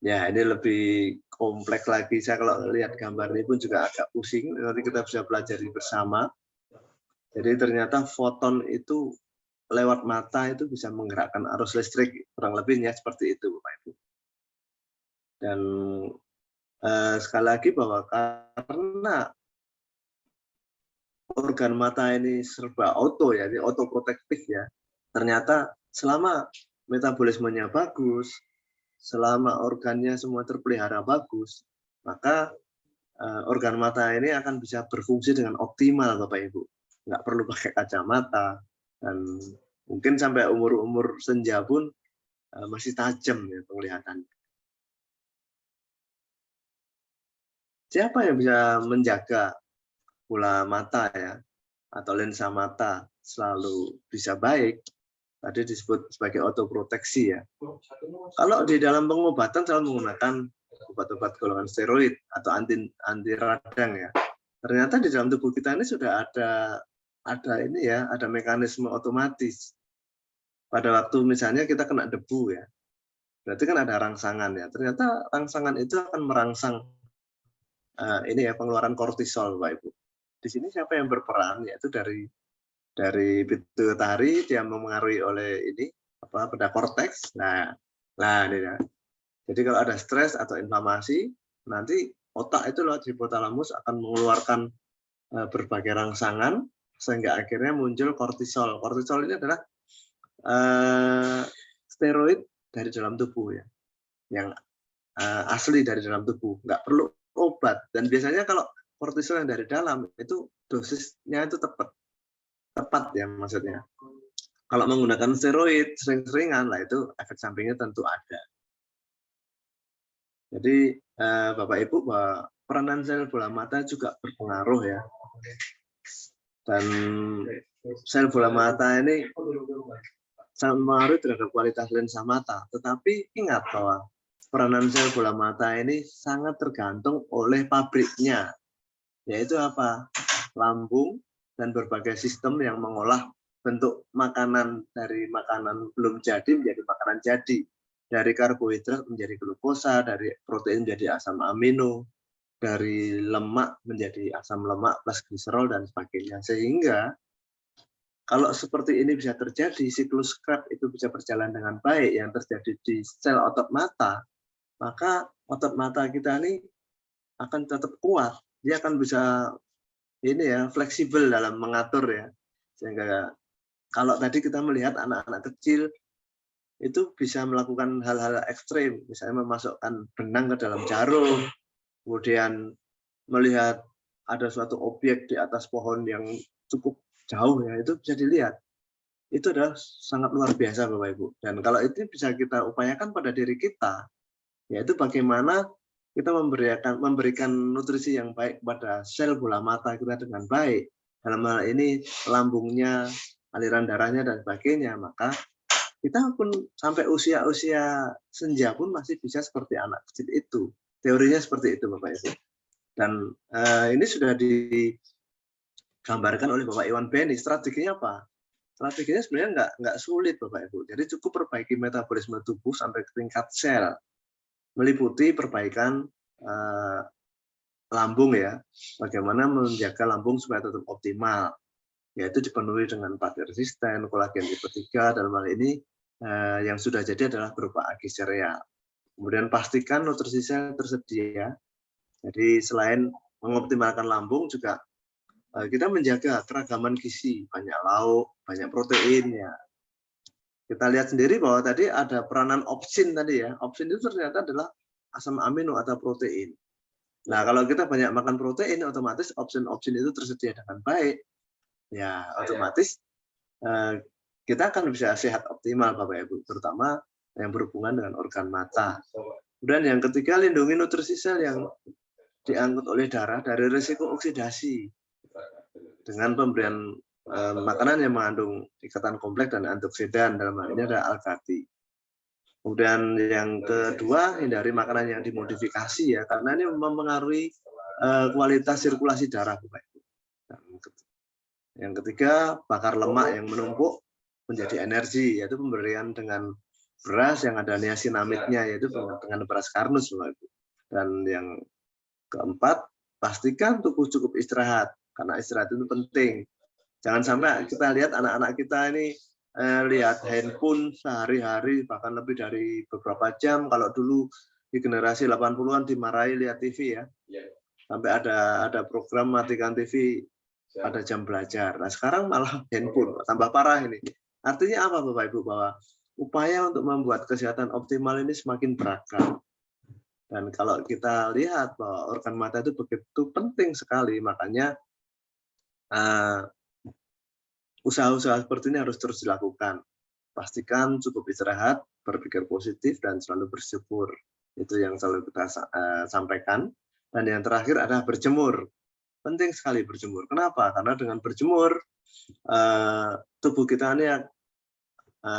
Ya ini lebih kompleks lagi. Saya kalau lihat gambar ini pun juga agak pusing. Nanti kita bisa pelajari bersama. Jadi ternyata foton itu lewat mata itu bisa menggerakkan arus listrik, kurang lebihnya seperti itu Bapak Ibu. Dan sekali lagi bahwa karena organ mata ini serba auto ya, ini autoprotektif ya. Ternyata selama metabolismenya bagus, selama organnya semua terpelihara bagus, maka organ mata ini akan bisa berfungsi dengan optimal Bapak Ibu. Nggak perlu pakai kacamata, dan mungkin sampai umur-umur senja pun masih tajam ya penglihatan. Siapa yang bisa menjaga bola mata ya, atau lensa mata selalu bisa baik? Tadi disebut sebagai autoproteksi ya. Kalau di dalam pengobatan selalu menggunakan obat-obat golongan steroid atau anti radang ya. Ternyata di dalam tubuh kita ini sudah ada ini ya, ada mekanisme otomatis. Pada waktu misalnya kita kena debu ya, berarti kan ada rangsangan ya. Ternyata rangsangan itu akan merangsang ini ya pengeluaran kortisol, Bapak Ibu. Di sini siapa yang berperan? Yaitu dari pituitari, dia mempengaruhi oleh ini pada korteks. Nah ini ya. Jadi kalau ada stres atau inflamasi, nanti otak itu lewat hipotalamus akan mengeluarkan berbagai rangsangan sehingga akhirnya muncul kortisol. Kortisol ini adalah steroid dari dalam tubuh ya, yang asli dari dalam tubuh, nggak perlu obat. Dan biasanya kalau kortisol yang dari dalam itu dosisnya itu tepat ya maksudnya. Kalau menggunakan steroid sering-seringan lah itu efek sampingnya tentu ada. Jadi Bapak Ibu, bahwa peranan sel bola mata juga berpengaruh ya. Dan sel bola mata ini sangat mempengaruhi terhadap kualitas lensa mata. Tetapi ingat bahwa peranan sel bola mata ini sangat tergantung oleh pabriknya, yaitu apa? Lambung dan berbagai sistem yang mengolah bentuk makanan dari makanan belum jadi menjadi makanan jadi, dari karbohidrat menjadi glukosa, dari protein menjadi asam amino, dari lemak menjadi asam lemak plus gliserol dan sebagainya. Sehingga kalau seperti ini bisa terjadi, siklus Krebs itu bisa berjalan dengan baik yang terjadi di sel otot mata, maka otot mata kita ini akan tetap kuat. Dia akan bisa ini ya, fleksibel dalam mengatur ya. Sehingga kalau tadi kita melihat anak-anak kecil itu bisa melakukan hal-hal ekstrim, misalnya memasukkan benang ke dalam jarum, kemudian melihat ada suatu objek di atas pohon yang cukup jauh ya, itu bisa dilihat. Itu adalah sangat luar biasa Bapak Ibu. Dan kalau itu bisa kita upayakan pada diri kita, yaitu bagaimana kita memberikan nutrisi yang baik kepada sel bola mata kita dengan baik. Dalam hal ini lambungnya, aliran darahnya dan sebagainya, maka kita pun sampai usia senja pun masih bisa seperti anak kecil itu. Teorinya seperti itu Bapak Ibu. Dan ini sudah digambarkan oleh Bapak Iwan Beni. Strateginya apa? Strateginya sebenarnya nggak sulit Bapak Ibu. Jadi cukup perbaiki metabolisme tubuh sampai ke tingkat sel, meliputi perbaikan lambung ya, bagaimana menjaga lambung supaya tetap optimal, yaitu dipenuhi dengan pati resisten, kolagen tipe 3, dalam hal ini yang sudah jadi adalah berupa agi sereal. Kemudian pastikan nutrisi sel tersedia. Jadi selain mengoptimalkan lambung juga kita menjaga keragaman gizi, banyak lauk, banyak protein ya. Kita lihat sendiri bahwa tadi ada peranan opsin tadi ya. Opsin itu ternyata adalah asam amino atau protein. Nah, kalau kita banyak makan protein, otomatis opsin-opsin itu tersedia dengan baik. Ya, otomatis kita akan bisa sehat optimal Bapak Ibu, terutama yang berhubungan dengan organ mata. Kemudian yang ketiga, lindungi nutrisi sel yang diangkut oleh darah dari risiko oksidasi dengan pemberian makanan yang mengandung ikatan kompleks dan antioksidan, dalam hal ini ada alkati. Kemudian yang kedua, hindari makanan yang dimodifikasi ya, karena ini mempengaruhi kualitas sirkulasi darah Bapak Ibu. Yang ketiga, bakar lemak yang menumpuk menjadi energi, yaitu pemberian dengan beras yang ada niasinamidnya, yaitu dengan beras karnus Bapak Ibu. Dan yang keempat, pastikan tubuh cukup istirahat, karena istirahat itu penting. Jangan sampai kita lihat anak-anak kita ini lihat handphone sehari-hari, bahkan lebih dari beberapa jam. Kalau dulu di generasi 80-an dimarahi lihat TV ya, sampai ada program matikan TV pada jam belajar. Nah sekarang malah handphone, tambah parah ini. Artinya apa Bapak Ibu? Bahwa upaya untuk membuat kesehatan optimal ini semakin beragam. Dan kalau kita lihat bahwa organ mata itu begitu penting sekali, makanya usaha-usaha seperti ini harus terus dilakukan. Pastikan cukup istirahat, berpikir positif, dan selalu bersyukur. Itu yang selalu kita sampaikan. Dan yang terakhir adalah berjemur. Penting sekali berjemur. Kenapa? Karena dengan berjemur, tubuh kita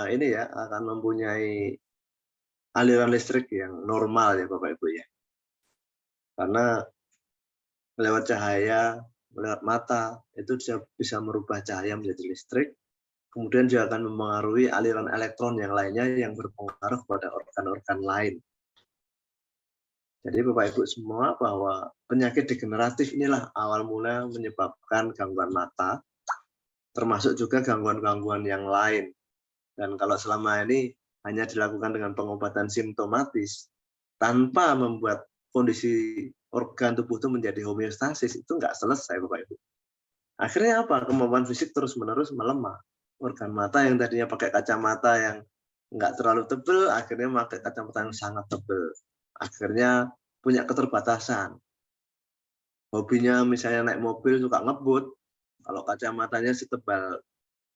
ini ya akan mempunyai aliran listrik yang normal ya Bapak Ibu ya. Karena lewat cahaya, lewat mata, itu bisa merubah cahaya menjadi listrik. Kemudian juga akan mempengaruhi aliran elektron yang lainnya yang berpengaruh pada organ-organ lain. Jadi Bapak Ibu semua, bahwa penyakit degeneratif inilah awal mula menyebabkan gangguan mata, termasuk juga gangguan-gangguan yang lain. Dan kalau selama ini hanya dilakukan dengan pengobatan simptomatis, tanpa membuat kondisi organ tubuh itu menjadi homeostasis, itu nggak selesai Bapak Ibu. Akhirnya apa? Kemampuan fisik terus-menerus melemah. Organ mata yang tadinya pakai kacamata yang nggak terlalu tebal, akhirnya pakai kacamata yang sangat tebal. akhirnya punya keterbatasan. Hobinya misalnya naik mobil suka ngebut, kalau kacamatanya setebal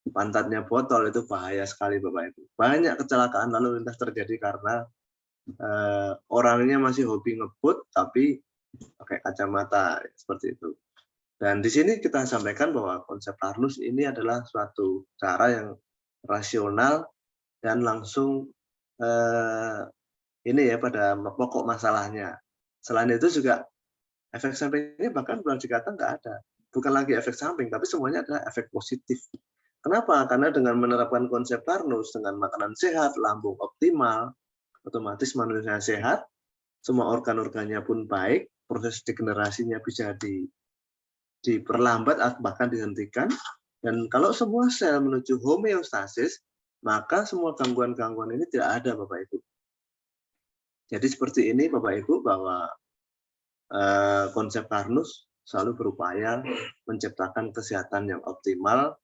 pantatnya botol itu bahaya sekali Bapak Ibu. Banyak kecelakaan lalu lintas terjadi karena orangnya masih hobi ngebut tapi pakai kacamata seperti itu. Dan di sini kita sampaikan bahwa konsep Karnus ini adalah suatu cara yang rasional dan langsung ini ya pada pokok masalahnya. Selain itu juga efek sampingnya bahkan boleh dikatakan nggak ada. Bukan lagi efek samping, tapi semuanya adalah efek positif. Kenapa? Karena dengan menerapkan konsep Karnus dengan makanan sehat, lambung optimal, otomatis manusia sehat, semua organ-organnya pun baik, proses degenerasinya bisa diperlambat atau bahkan dihentikan. Dan kalau semua sel menuju homeostasis, maka semua gangguan-gangguan ini tidak ada Bapak Ibu. Jadi seperti ini Bapak Ibu bahwa konsep Karnus selalu berupaya menciptakan kesehatan yang optimal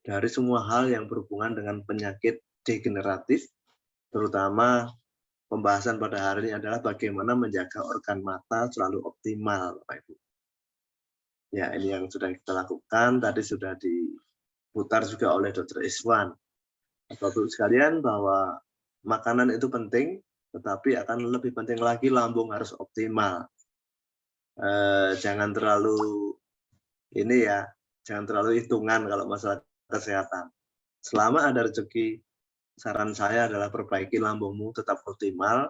dari semua hal yang berhubungan dengan penyakit degeneratif, terutama pembahasan pada hari ini adalah bagaimana menjaga organ mata selalu optimal, Bapak Ibu. Ya, ini yang sudah kita lakukan, tadi sudah diputar juga oleh Dr. Iswan. Bapak-Ibu sekalian bahwa makanan itu penting, tetapi akan lebih penting lagi lambung harus optimal. Jangan terlalu ini ya, jangan terlalu hitungan kalau masalah kesehatan. Selama ada rezeki, saran saya adalah perbaiki lambungmu tetap optimal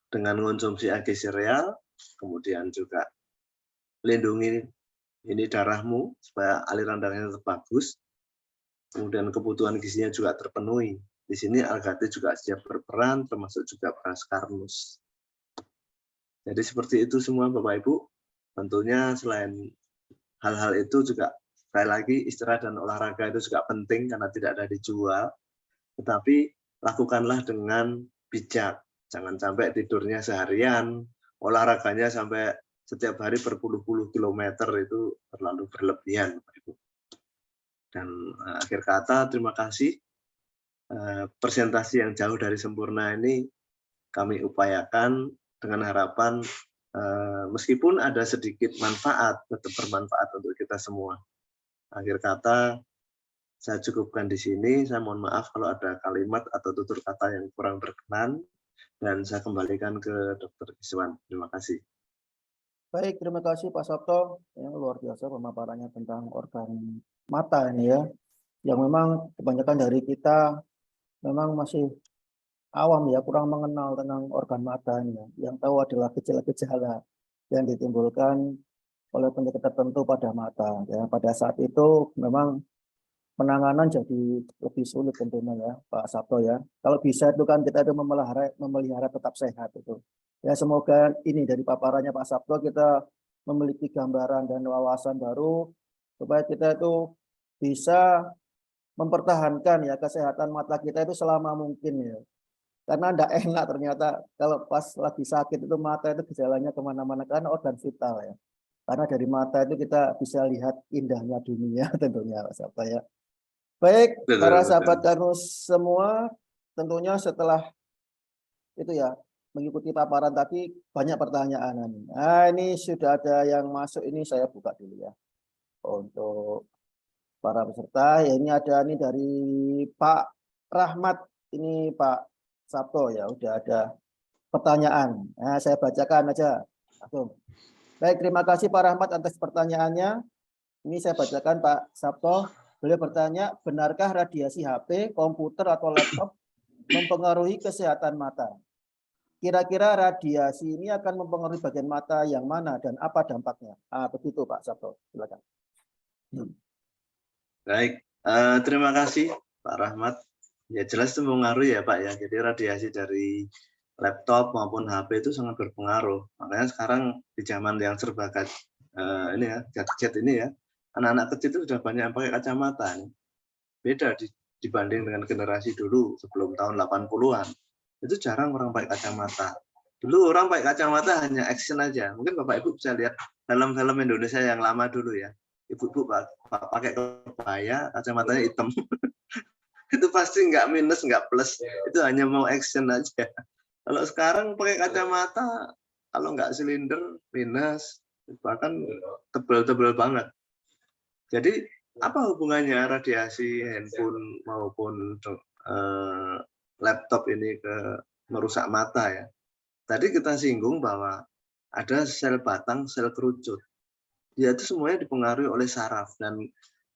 dengan mengonsumsi AG sereal, kemudian juga lindungi ini darahmu supaya aliran darahnya tetap bagus, kemudian kebutuhan gizinya juga terpenuhi. Di sini Algate juga siap berperan, termasuk juga beras Karnus. Jadi seperti itu semua Bapak Ibu. Tentunya selain hal-hal itu juga sekali lagi istirahat dan olahraga itu juga penting karena tidak ada dijual. Tetapi lakukanlah dengan bijak. Jangan sampai tidurnya seharian, olahraganya sampai setiap hari berpuluh-puluh kilometer itu terlalu berlebihan, Bapak Ibu. Dan akhir kata, terima kasih. Presentasi yang jauh dari sempurna ini kami upayakan dengan harapan meskipun ada sedikit manfaat, tetap bermanfaat untuk kita semua. Akhir kata, saya cukupkan di sini. Saya mohon maaf kalau ada kalimat atau tutur kata yang kurang berkenan. Dan saya kembalikan ke Dr. Iswan. Terima kasih. Baik, terima kasih Pak Sabto. Yang luar biasa pemaparannya tentang organ mata ini ya. Yang memang kebanyakan dari kita memang masih awam ya, kurang mengenal tentang organ mata ini ya. Yang tahu adalah gejala-gejala yang ditimbulkan oleh penyakit tertentu pada mata ya. Pada saat itu memang penanganan jadi lebih sulit tentunya ya Pak Sabto ya. Kalau bisa itu kan kita itu memelihara tetap sehat itu. Ya semoga ini dari paparannya Pak Sabto kita memiliki gambaran dan wawasan baru supaya kita itu bisa mempertahankan ya kesehatan mata kita itu selama mungkin ya. Karena tidak enak ternyata kalau pas lagi sakit itu mata itu gejalanya kemana-mana karena organ vital ya. Karena dari mata itu kita bisa lihat indahnya dunia tentunya Pak Sabto ya. Baik, para sahabat Karnus semua, tentunya setelah itu ya mengikuti paparan tadi banyak pertanyaan. Nah, ini sudah ada yang masuk, ini saya buka dulu ya. Untuk para peserta, ya ini ada ini dari Pak Rahmat, ini Pak Sabto ya, udah ada pertanyaan. Nah, saya bacakan aja. Langsung. Baik, terima kasih Pak Rahmat atas pertanyaannya. Ini saya bacakan Pak Sabto. Beliau bertanya, benarkah radiasi HP, komputer, atau laptop mempengaruhi kesehatan mata? Kira-kira radiasi ini akan mempengaruhi bagian mata yang mana dan apa dampaknya? Begitu Pak Sabto, silakan. Baik, terima kasih Pak Rahmat. Ya jelas itu mempengaruhi ya Pak ya. Jadi radiasi dari laptop maupun HP itu sangat berpengaruh. Makanya sekarang di zaman yang serba ini ya, gadget ini ya, anak-anak kecil itu sudah banyak yang pakai kacamata. Beda dibanding dengan generasi dulu sebelum tahun 80-an. Itu jarang orang pakai kacamata. Dulu orang pakai kacamata hanya action aja. Mungkin Bapak Ibu bisa lihat film-film Indonesia yang lama dulu ya. Ibu-ibu pakai kebaya, kacamatanya hitam. Itu pasti nggak minus, nggak plus. Itu hanya mau action aja. Kalau sekarang pakai kacamata, kalau nggak silinder, minus, bahkan tebel-tebel banget. Jadi apa hubungannya radiasi handphone maupun laptop ini ke merusak mata ya? Tadi kita singgung bahwa ada sel batang, sel kerucut. Dia itu semuanya dipengaruhi oleh saraf dan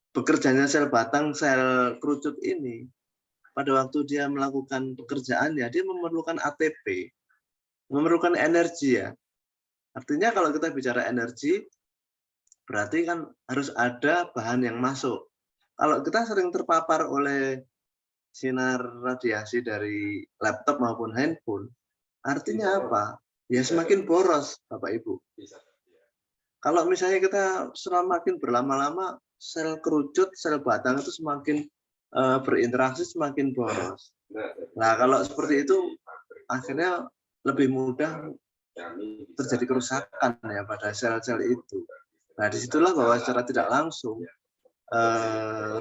bekerjanya sel batang, sel kerucut ini pada waktu dia melakukan pekerjaannya, dia memerlukan ATP, memerlukan energi ya. Artinya kalau kita bicara energi, berarti kan harus ada bahan yang masuk. Kalau kita sering terpapar oleh sinar radiasi dari laptop maupun handphone, artinya apa? Ya semakin boros, Bapak Ibu. Kalau misalnya kita semakin berlama-lama, sel kerucut, sel batang itu semakin berinteraksi, semakin boros. Nah, kalau seperti itu, akhirnya lebih mudah terjadi kerusakan ya pada sel-sel itu. Nah, disitulah bahwa secara tidak langsung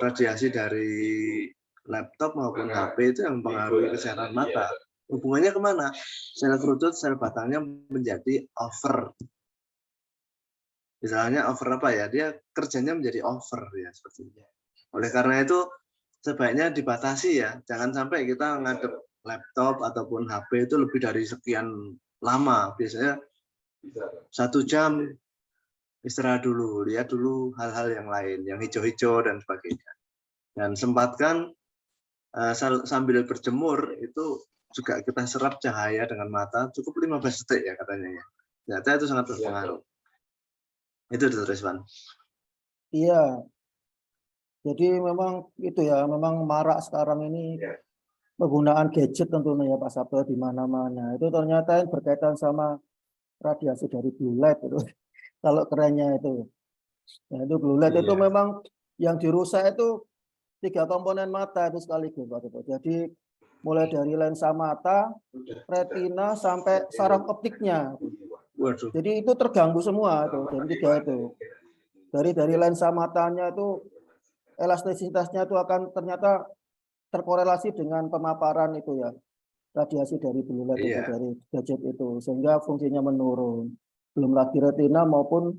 radiasi dari laptop maupun HP itu yang mempengaruhi kesehatan mata. Hubungannya kemana? Sel kerucut, sel batangnya menjadi over. Misalnya over apa ya? Dia kerjanya menjadi over ya sepertinya. Oleh karena itu sebaiknya dibatasi ya. Jangan sampai kita ngadep laptop ataupun HP itu lebih dari sekian lama. Biasanya 1 jam istirahat dulu, lihat dulu hal-hal yang lain, yang hijau-hijau dan sebagainya. Dan sempatkan sambil berjemur itu juga kita serap cahaya dengan mata cukup 15 detik ya katanya ya. Ternyata itu sangat berpengaruh. Itu Dr. Rizwan. Iya, jadi memang itu ya, memang marak sekarang ini penggunaan gadget tentunya ya Pak Sabto di mana-mana. Itu ternyata yang berkaitan sama radiasi dari blue light itu. Kalau kerennya itu. Nah, itu blue light itu memang yang dirusak itu 3 komponen mata itu sekaligus Pak Sabto. Jadi mulai dari lensa mata, retina sampai saraf optiknya. Waduh. Jadi itu terganggu semua itu dari 3 itu. Dari lensa matanya itu elastisitasnya itu akan ternyata terkorelasi dengan pemaparan itu ya, radiasi dari blue light itu, dari gadget itu, sehingga fungsinya menurun. Belum lagi retina maupun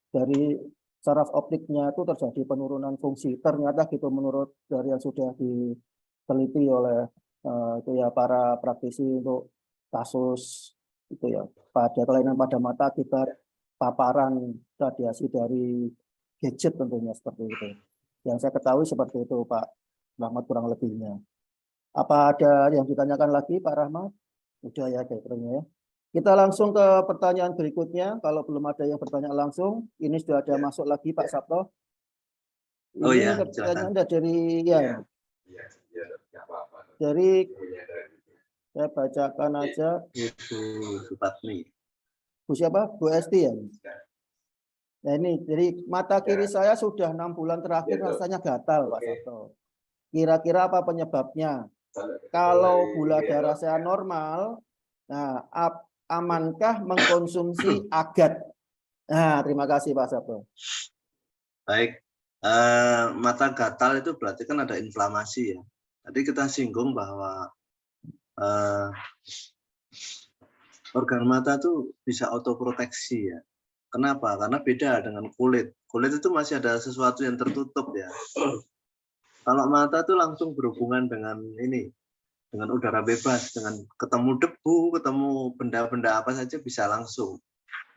dari saraf optiknya itu terjadi penurunan fungsi. Ternyata gitu menurut dari yang sudah diteliti oleh itu ya para praktisi untuk kasus itu ya pada kelainan pada mata akibat paparan radiasi dari gadget tentunya seperti itu. Yang saya ketahui seperti itu Pak Rahmat kurang lebihnya. Apa ada yang ditanyakan lagi Pak Rahmat? Udah ya kayaknya ya. Kita langsung ke pertanyaan berikutnya. Kalau belum ada yang bertanya langsung, ini sudah ada masuk lagi Pak Sabto. Ini Oh ya, pertanyaan dari ya. Dari saya bacakan aja. Bu Supatmi. Bu siapa? Bu Esti ya. Nah ini, jadi mata kiri saya sudah 6 bulan terakhir rasanya gatal Pak Sabto. Kira-kira apa penyebabnya? Kalau gula darah saya normal, nah amankah mengkonsumsi agat? Nah, terima kasih Pak Sabto. Baik, mata gatal itu berarti kan ada inflamasi ya. Tadi kita singgung bahwa organ mata tuh bisa autoproteksi ya. Kenapa? Karena beda dengan kulit. Kulit itu masih ada sesuatu yang tertutup ya. Kalau mata tuh langsung berhubungan dengan ini, dengan udara bebas, dengan ketemu debu, ketemu benda-benda apa saja bisa langsung.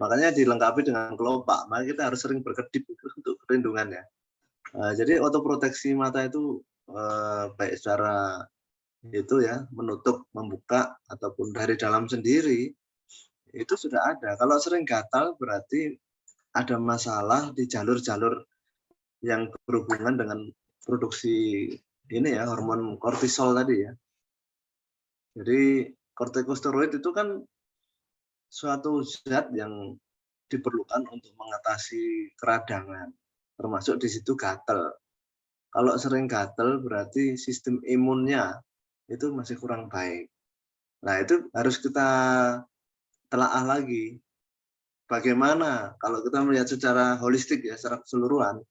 Makanya dilengkapi dengan kelopak. Maka kita harus sering berkedip untuk perlindungannya. Jadi autoproteksi mata itu baik secara itu ya, menutup, membuka ataupun dari dalam sendiri itu sudah ada. Kalau sering gatal berarti ada masalah di jalur-jalur yang berhubungan dengan produksi ini ya, hormon kortisol tadi ya. Jadi kortikosteroid itu kan suatu zat yang diperlukan untuk mengatasi keradangan, termasuk di situ gatal. Kalau sering gatal berarti sistem imunnya itu masih kurang baik. Nah, itu harus kita telaah lagi. Bagaimana kalau kita melihat secara holistik ya, secara keseluruhan,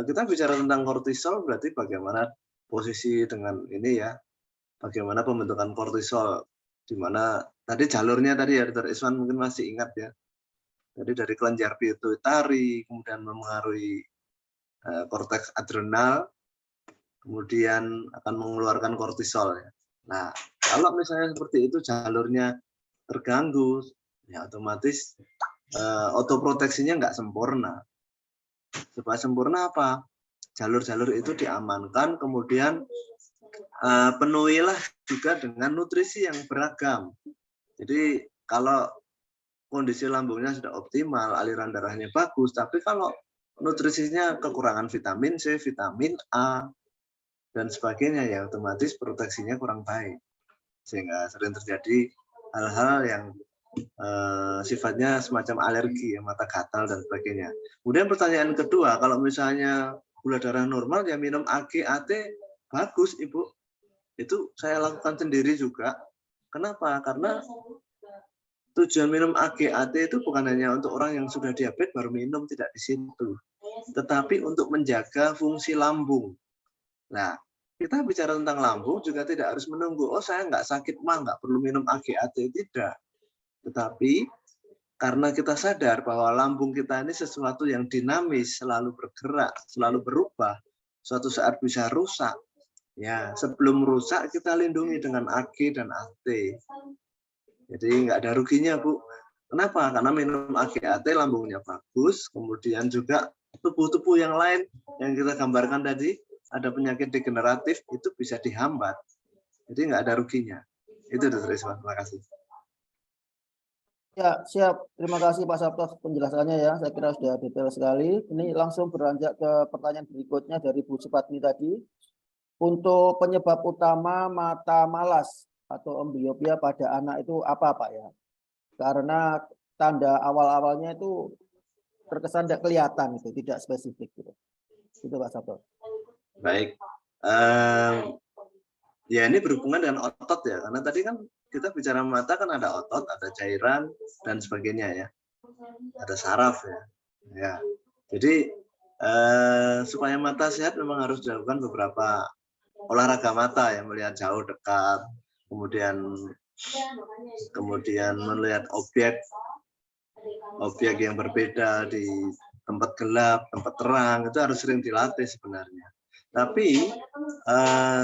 kita bicara tentang kortisol berarti bagaimana posisi dengan ini ya, bagaimana pembentukan kortisol, di mana tadi jalurnya tadi ya, Dr. Iswan mungkin masih ingat ya. Jadi dari kelenjar pituitari, kemudian mempengaruhi korteks adrenal, kemudian akan mengeluarkan kortisol ya. Nah, kalau misalnya seperti itu jalurnya terganggu, ya otomatis otoproteksinya nggak sempurna. Supaya sempurna apa? Jalur-jalur itu diamankan, kemudian penuhilah juga dengan nutrisi yang beragam. Jadi kalau kondisi lambungnya sudah optimal, aliran darahnya bagus, tapi kalau nutrisinya kekurangan vitamin C, vitamin A, dan sebagainya, ya otomatis proteksinya kurang baik. Sehingga sering terjadi hal-hal yang sifatnya semacam alergi, ya, mata gatal, dan sebagainya. Kemudian pertanyaan kedua, kalau misalnya gula darah normal, ya minum AG/AT bagus, Ibu. Itu saya lakukan sendiri juga. Kenapa? Karena tujuan minum AG/AT itu bukan hanya untuk orang yang sudah diabetes baru minum, tidak di situ. Tetapi untuk menjaga fungsi lambung. Nah, kita bicara tentang lambung juga tidak harus menunggu, oh saya nggak sakit mah, nggak perlu minum AG/AT, tidak. Tetapi karena kita sadar bahwa lambung kita ini sesuatu yang dinamis, selalu bergerak, selalu berubah, suatu saat bisa rusak. Ya, sebelum rusak kita lindungi dengan AG dan AT. Jadi nggak ada ruginya, Bu. Kenapa? Karena minum AG/AT lambungnya bagus, kemudian juga tubuh-tubuh yang lain yang kita gambarkan tadi, ada penyakit degeneratif, itu bisa dihambat. Jadi nggak ada ruginya. Itu Dr. Iswan, terima kasih. Ya, siap. Terima kasih Pak Sabto penjelasannya ya. Saya kira sudah detail sekali. Ini langsung beranjak ke pertanyaan berikutnya dari Bu Supatmi tadi. Untuk penyebab utama mata malas atau ambliopia pada anak itu apa Pak ya? Karena tanda awal-awalnya itu terkesan tidak kelihatan, itu tidak spesifik gitu. Itu Pak Sabto. Baik. Ya ini berhubungan dengan otot ya, karena tadi kan kita bicara mata kan ada otot, ada cairan dan sebagainya ya, ada saraf ya. Ya, jadi supaya mata sehat memang harus dilakukan beberapa olahraga mata ya, melihat jauh dekat, kemudian melihat objek yang berbeda di tempat gelap, tempat terang, itu harus sering dilatih sebenarnya. Tapi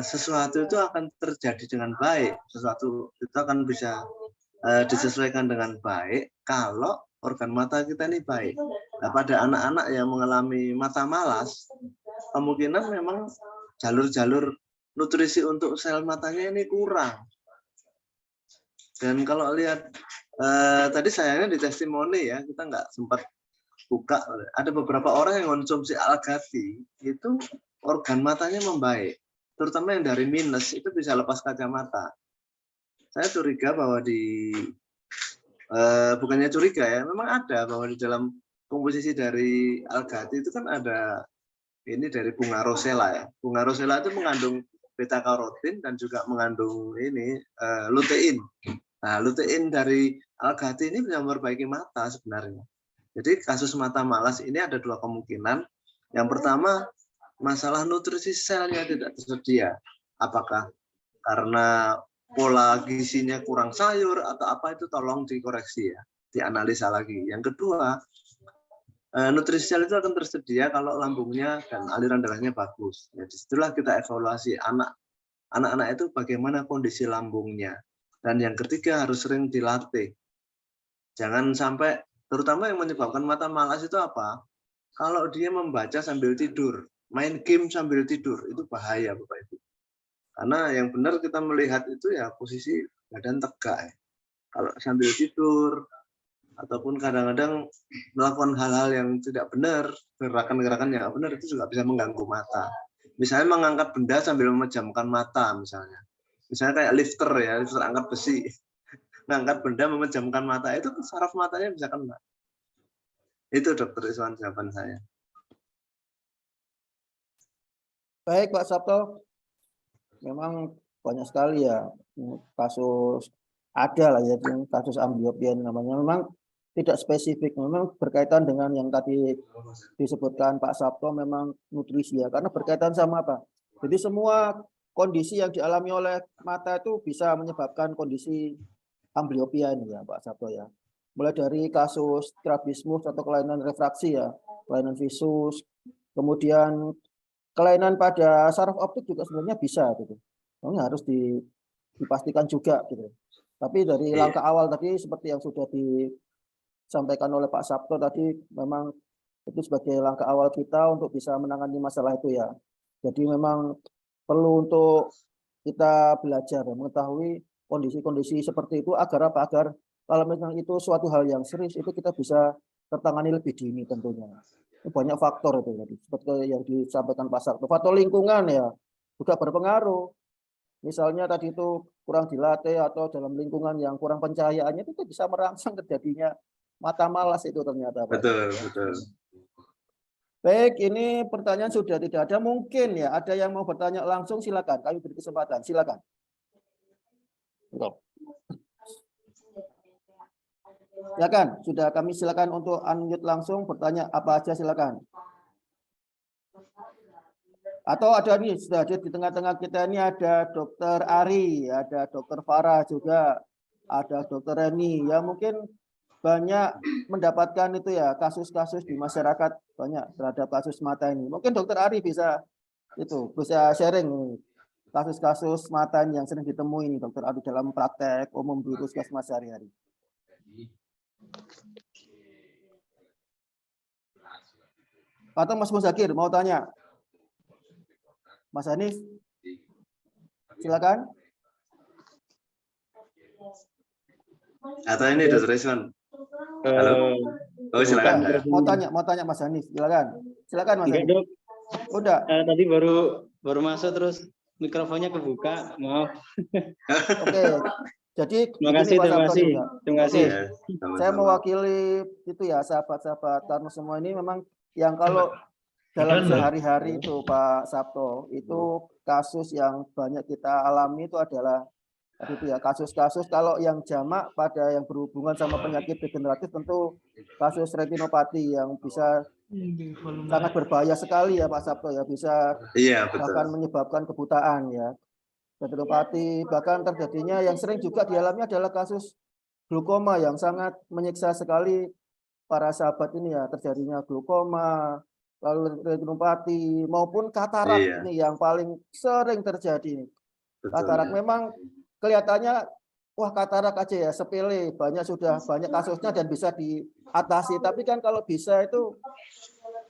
sesuatu itu akan terjadi dengan baik, sesuatu itu akan bisa disesuaikan dengan baik kalau organ mata kita ini baik. Nah, pada anak-anak yang mengalami mata malas, kemungkinan memang jalur-jalur nutrisi untuk sel matanya ini kurang. Dan kalau lihat tadi sayangnya di testimoni ya, kita nggak sempat buka, ada beberapa orang yang konsumsi algati itu organ matanya membaik, terutama yang dari minus itu bisa lepas kacamata. Saya curiga bahwa bukannya curiga ya, memang ada bahwa di dalam komposisi dari algati itu kan ada ini dari bunga rosella ya. Bunga rosella itu mengandung beta karotin dan juga mengandung ini lutein. Nah, lutein dari algati ini bisa memperbaiki mata sebenarnya. Jadi kasus mata malas ini ada dua kemungkinan. Yang pertama, masalah nutrisi selnya tidak tersedia. Apakah karena pola gizinya kurang sayur atau apa, itu tolong dikoreksi ya, dianalisa lagi. Yang kedua, nutrisi sel itu akan tersedia kalau lambungnya dan aliran darahnya bagus. Jadi setelah kita evaluasi anak-anak itu bagaimana kondisi lambungnya. Dan yang ketiga harus sering dilatih. Jangan sampai, terutama yang menyebabkan mata malas itu apa? Kalau dia membaca sambil tidur, main game sambil tidur, itu bahaya Bapak Ibu. Karena yang benar kita melihat itu ya posisi badan tegak. Ya. Kalau sambil tidur, ataupun kadang-kadang melakukan hal-hal yang tidak benar, gerakan-gerakan yang tidak benar, itu juga bisa mengganggu mata. Misalnya mengangkat benda sambil memejamkan mata misalnya. Misalnya kayak lifter ya, lifter angkat besi. Mengangkat benda memejamkan mata, itu saraf matanya bisa kena. Itu Dokter Iswan jawaban saya. Baik Pak Sabto, memang banyak sekali ya kasus, ada lah ya kasus ambliopia namanya, memang tidak spesifik, memang berkaitan dengan yang tadi disebutkan Pak Sabto, memang nutrisi ya, karena berkaitan sama apa? Jadi semua kondisi yang dialami oleh mata itu bisa menyebabkan kondisi amblyopia ini ya Pak Sabto ya. Mulai dari kasus strabismus atau kelainan refraksi ya, kelainan visus, kemudian kelainan pada saraf optik juga sebenarnya bisa gitu. Ini harus dipastikan juga gitu. Tapi dari langkah awal tadi seperti yang sudah disampaikan oleh Pak Sabto tadi, memang itu sebagai langkah awal kita untuk bisa menangani masalah itu ya. Jadi memang perlu untuk kita belajar mengetahui kondisi-kondisi seperti itu agar apa? Agar kalau memang itu suatu hal yang serius itu kita bisa tertangani lebih dini tentunya. Banyak faktor itu tadi seperti yang disampaikan Pak Sabto. Faktor lingkungan ya juga berpengaruh. Misalnya tadi itu kurang dilatih atau dalam lingkungan yang kurang pencahayaannya itu bisa merangsang terjadinya mata malas itu ternyata Pak. Betul, betul. Baik, ini pertanyaan sudah tidak ada. Mungkin ya ada yang mau bertanya langsung, silakan. Kami beri kesempatan, silakan. Silakan, sudah kami silakan untuk unmute langsung bertanya apa aja silakan. Atau ada nih sudah ada di tengah-tengah kita ini ada Dokter Ari, ada Dokter Farah juga, ada Dokter Reni. Ya mungkin banyak mendapatkan itu ya kasus-kasus di masyarakat banyak terhadap kasus mata ini. Mungkin Dokter Ari bisa sharing kasus-kasus mata yang sering ditemui ini Dokter Ari dalam praktek umum di puskesmas sehari-hari. Atau Mas Muzakir mau tanya? Mas Hanif, silakan. Atau ini Dokter Rizwan. Halo. Oh, silakan. Mau tanya Mas Hanif, silakan. Silakan Mas Hanif. Dok. Udah. Tadi baru masuk terus mikrofonnya kebuka, maaf. Oke. Jadi terima kasih. Oke. Saya mewakili itu ya sahabat-sahabat Tarno semua ini memang yang kalau dalam sehari-hari itu Pak Sabto itu kasus yang banyak kita alami itu adalah itu ya kasus-kasus kalau yang jamak pada yang berhubungan sama penyakit degeneratif tentu kasus retinopati yang bisa sangat berbahaya sekali ya Pak Sabto ya, bisa bahkan menyebabkan kebutaan ya. Retinopati bahkan terjadinya yang sering juga dialami adalah kasus glaukoma yang sangat menyiksa sekali para sahabat ini ya, terjadinya glaukoma, lalu retinopati maupun katarak ini yang paling sering terjadi. Katarak memang kelihatannya wah katarak aja ya sepele, sudah banyak kasusnya dan bisa diatasi. Tapi kan kalau bisa itu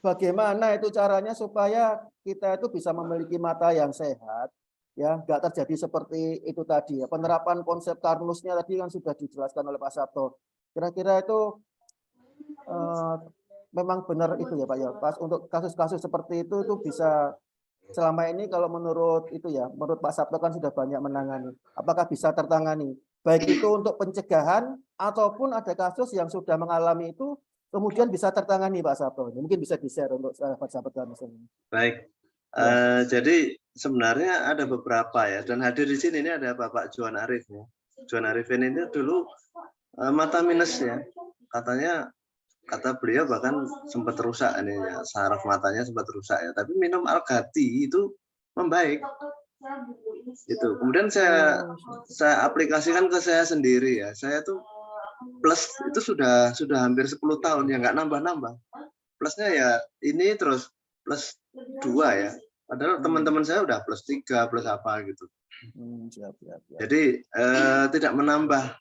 bagaimana itu caranya supaya kita itu bisa memiliki mata yang sehat, ya nggak terjadi seperti itu tadi ya. Penerapan konsep Karnusnya tadi kan sudah dijelaskan oleh Pak Sabto. Kira-kira itu memang benar itu ya Pak ya. Pas untuk kasus-kasus seperti itu bisa selama ini kalau menurut itu ya, menurut Pak Sabto kan sudah banyak menangani. Apakah bisa tertangani? Baik itu untuk pencegahan ataupun ada kasus yang sudah mengalami itu kemudian bisa tertangani Pak Sabto. Mungkin bisa di-share untuk sahabat-sahabat kami semua. Baik. Jadi sebenarnya ada beberapa ya, dan hadir di sini ini ada Bapak Juan Arif ya. Juan Arif ini dulu mata minus ya. Kata beliau bahkan sempat rusak ini ya, saraf matanya sempat rusak ya. Tapi minum Algati itu membaik. Itu. Kemudian saya aplikasikan ke saya sendiri ya. Saya tuh plus itu sudah hampir 10 tahun ya, nggak nambah-nambah. Plusnya ya ini terus plus 2 ya. Padahal teman-teman saya udah plus 3, plus apa gitu. Jadi tidak menambah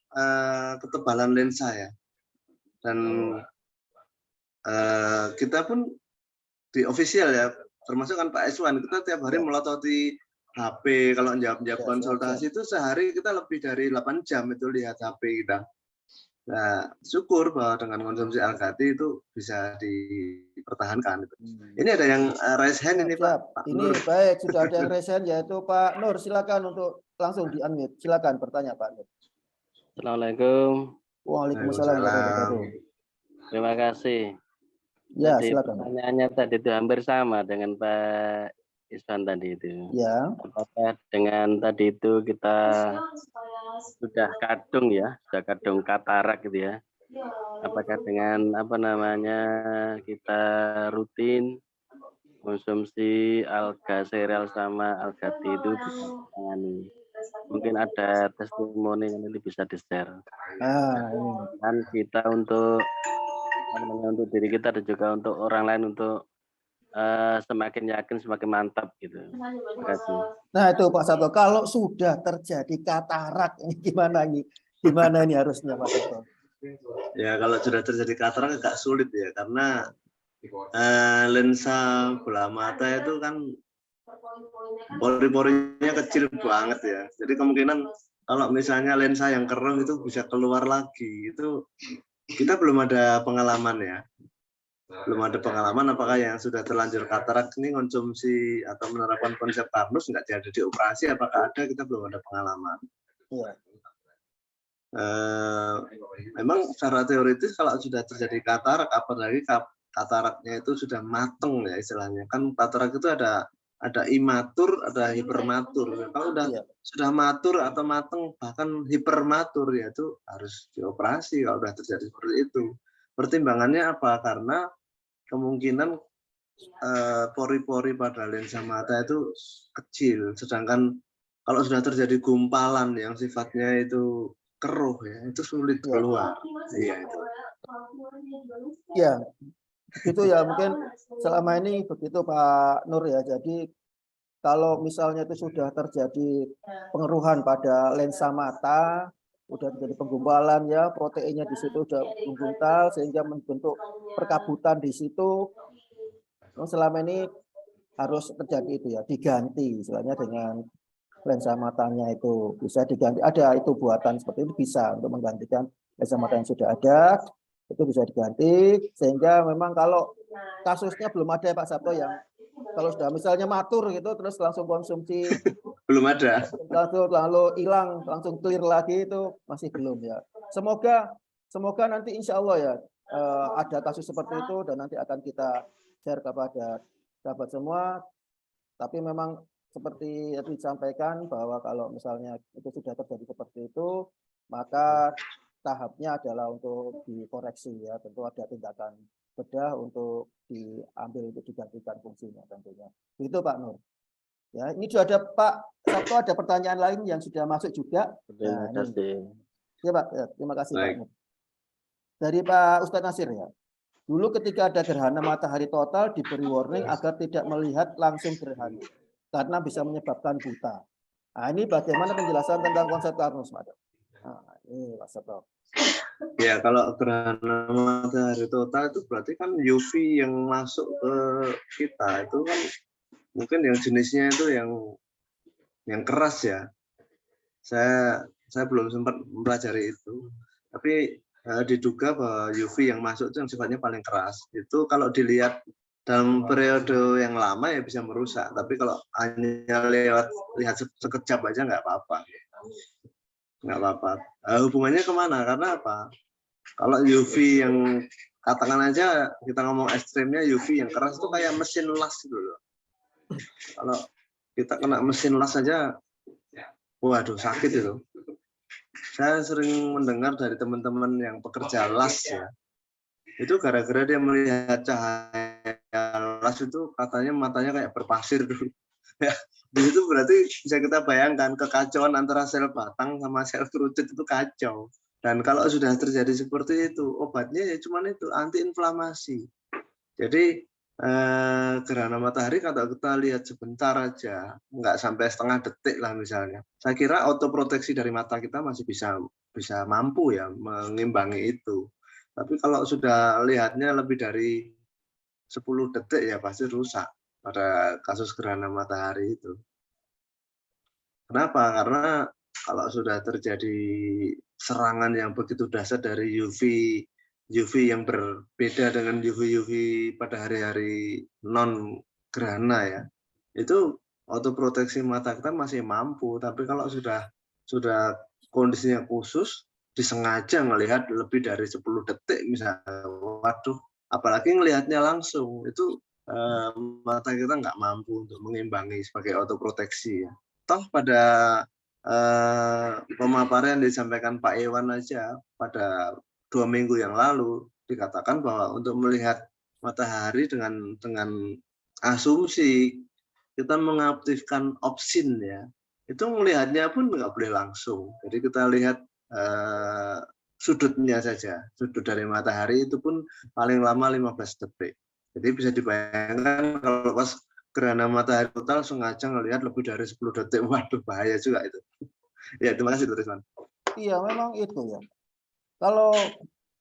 ketebalan lensa ya. Dan kita pun di official ya, termasuk kan Pak Eswan, kita tiap hari melototi HP. Kalau jawab konsultasi itu sehari kita lebih dari 8 jam itu lihat HP kita. Nah, syukur bahwa dengan konsumsi Algati itu bisa dipertahankan. Ini ada yang raise hand ini Pak. Ini Nur. Baik, sudah ada yang raise hand yaitu Pak Nur. Silakan untuk langsung di-unmute. Silakan bertanya Pak Nur. Assalamualaikum. Waalaikumsalam. Terima kasih. Ya, silakan. Pertanyaannya tadi itu hampir sama dengan Pak Iswan tadi itu. Ya. Apakah dengan tadi itu kita sudah kadung katarak gitu ya? Apakah dengan kita rutin konsumsi alga sereal sama Algati itu bisa ditangani? mungkin ada testimoni yang nanti bisa di-share. Ini. Dan kita untuk untuk diri kita dan juga untuk orang lain untuk semakin yakin, semakin mantap gitu. Terima kasih. Nah itu Pak Sabto, kalau sudah terjadi katarak ini gimana ini? Gimana ini harusnya Pak Sabto? Ya kalau sudah terjadi katarak agak sulit ya, karena lensa bola mata itu kan pori-porinya kecil banget ya. Jadi kemungkinan kalau misalnya lensa yang keruh itu bisa keluar lagi. Itu kita belum ada pengalaman ya. Belum ada pengalaman apakah yang sudah terlanjur katarak ini konsumsi atau menerapkan konsep Karnus nggak jadi dioperasi, apakah ada, kita belum ada pengalaman. Iya. Memang secara teoritis kalau sudah terjadi katarak, apalagi kataraknya itu sudah mateng ya istilahnya, kan katarak itu ada imatur, ada hipermatur. Kalau sudah matur atau mateng bahkan hipermatur ya itu harus dioperasi kalau sudah terjadi seperti itu. Pertimbangannya apa? Karena kemungkinan pori-pori pada lensa mata itu kecil, sedangkan kalau sudah terjadi gumpalan yang sifatnya itu keruh ya, itu sulit keluar. Iya itu. Ya, itu ya mungkin selama ini begitu Pak Nur ya. Jadi kalau misalnya itu sudah terjadi pengeruhan pada lensa mata, udah terjadi penggumpalan ya, proteinnya di situ udah mengguntal sehingga membentuk perkabutan di situ. Selama ini harus terjadi itu ya, diganti istilahnya dengan lensa matanya itu bisa diganti. Ada itu buatan seperti itu bisa untuk menggantikan lensa mata yang sudah ada, itu bisa diganti sehingga memang kalau kasusnya belum ada ya Pak Sabto yang kalau sudah misalnya matur gitu terus langsung konsumsi belum ada, lalu hilang langsung clear lagi, itu masih belum ya. Semoga nanti insya Allah ya ada kasus seperti itu dan nanti akan kita share kepada sahabat semua. Tapi memang seperti yang disampaikan bahwa kalau misalnya itu sudah terjadi seperti itu, maka tahapnya adalah untuk dikoreksi ya, tentu ada tindakan bedah untuk diambil untuk digantikan fungsinya tentunya. Itu Pak Nur. Ya, ini sudah ada Pak Sabto, ada pertanyaan lain yang sudah masuk juga. Terima kasih. Ya Pak, ya, terima kasih Pak Nur. Dari Pak Ustadz Nasir ya. Dulu ketika ada gerhana matahari total diberi warning agar tidak melihat langsung gerhana karena bisa menyebabkan buta. Nah, ini bagaimana penjelasan tentang konsep Karnus, Pak? Nah, ini Pak Sabto. Ya, kalau gerhana matahari total itu berarti kan UV yang masuk ke kita itu kan mungkin yang jenisnya itu yang keras ya. Saya belum sempat mempelajari itu. Tapi diduga bahwa UV yang masuk itu yang sifatnya paling keras. Itu kalau dilihat dalam periode yang lama ya bisa merusak. Tapi kalau hanya lihat sekejap aja nggak apa-apa. Nggak apa-apa. Hubungannya kemana? Karena apa? Kalau UV yang katakan aja kita ngomong ekstrimnya, UV yang keras itu kayak mesin las gitu loh. Kalau kita kena mesin las aja, waduh sakit itu. Saya sering mendengar dari teman-teman yang pekerja las ya, itu gara-gara dia melihat cahaya las itu katanya matanya kayak berpasir dulu. Di situ berarti bisa kita bayangkan kekacauan antara sel batang sama sel kerucut itu kacau. Dan kalau sudah terjadi seperti itu, obatnya ya cuma itu, antiinflamasi. Jadi gerhana matahari kalau kita lihat sebentar aja, nggak sampai setengah detik lah misalnya. Saya kira autoproteksi dari mata kita masih bisa mampu ya mengimbangi itu. Tapi kalau sudah lihatnya lebih dari 10 detik ya pasti rusak pada kasus gerhana matahari itu. Kenapa? Karena kalau sudah terjadi serangan yang begitu dahsyat dari UV yang berbeda dengan UV pada hari-hari non gerhana ya, itu autoproteksi mata kita masih mampu. Tapi kalau sudah kondisinya khusus, disengaja melihat lebih dari 10 detik misalnya, waduh, apalagi ngelihatnya langsung, itu mata kita nggak mampu untuk mengimbangi sebagai autoproteksi ya. Toh pada pemaparan yang disampaikan Pak Iwan aja pada 2 minggu yang lalu dikatakan bahwa untuk melihat matahari dengan asumsi kita mengaktifkan opsin ya, itu melihatnya pun nggak boleh langsung. Jadi kita lihat sudutnya saja. Sudut dari matahari itu pun paling lama 15 detik. Jadi bisa dibayangkan kalau pas gerhana matahari total sengaja ngelihat lebih dari 10 detik, waduh bahaya juga itu. Ya, terima kasih Turisman. Iya, memang itu ya. Kalau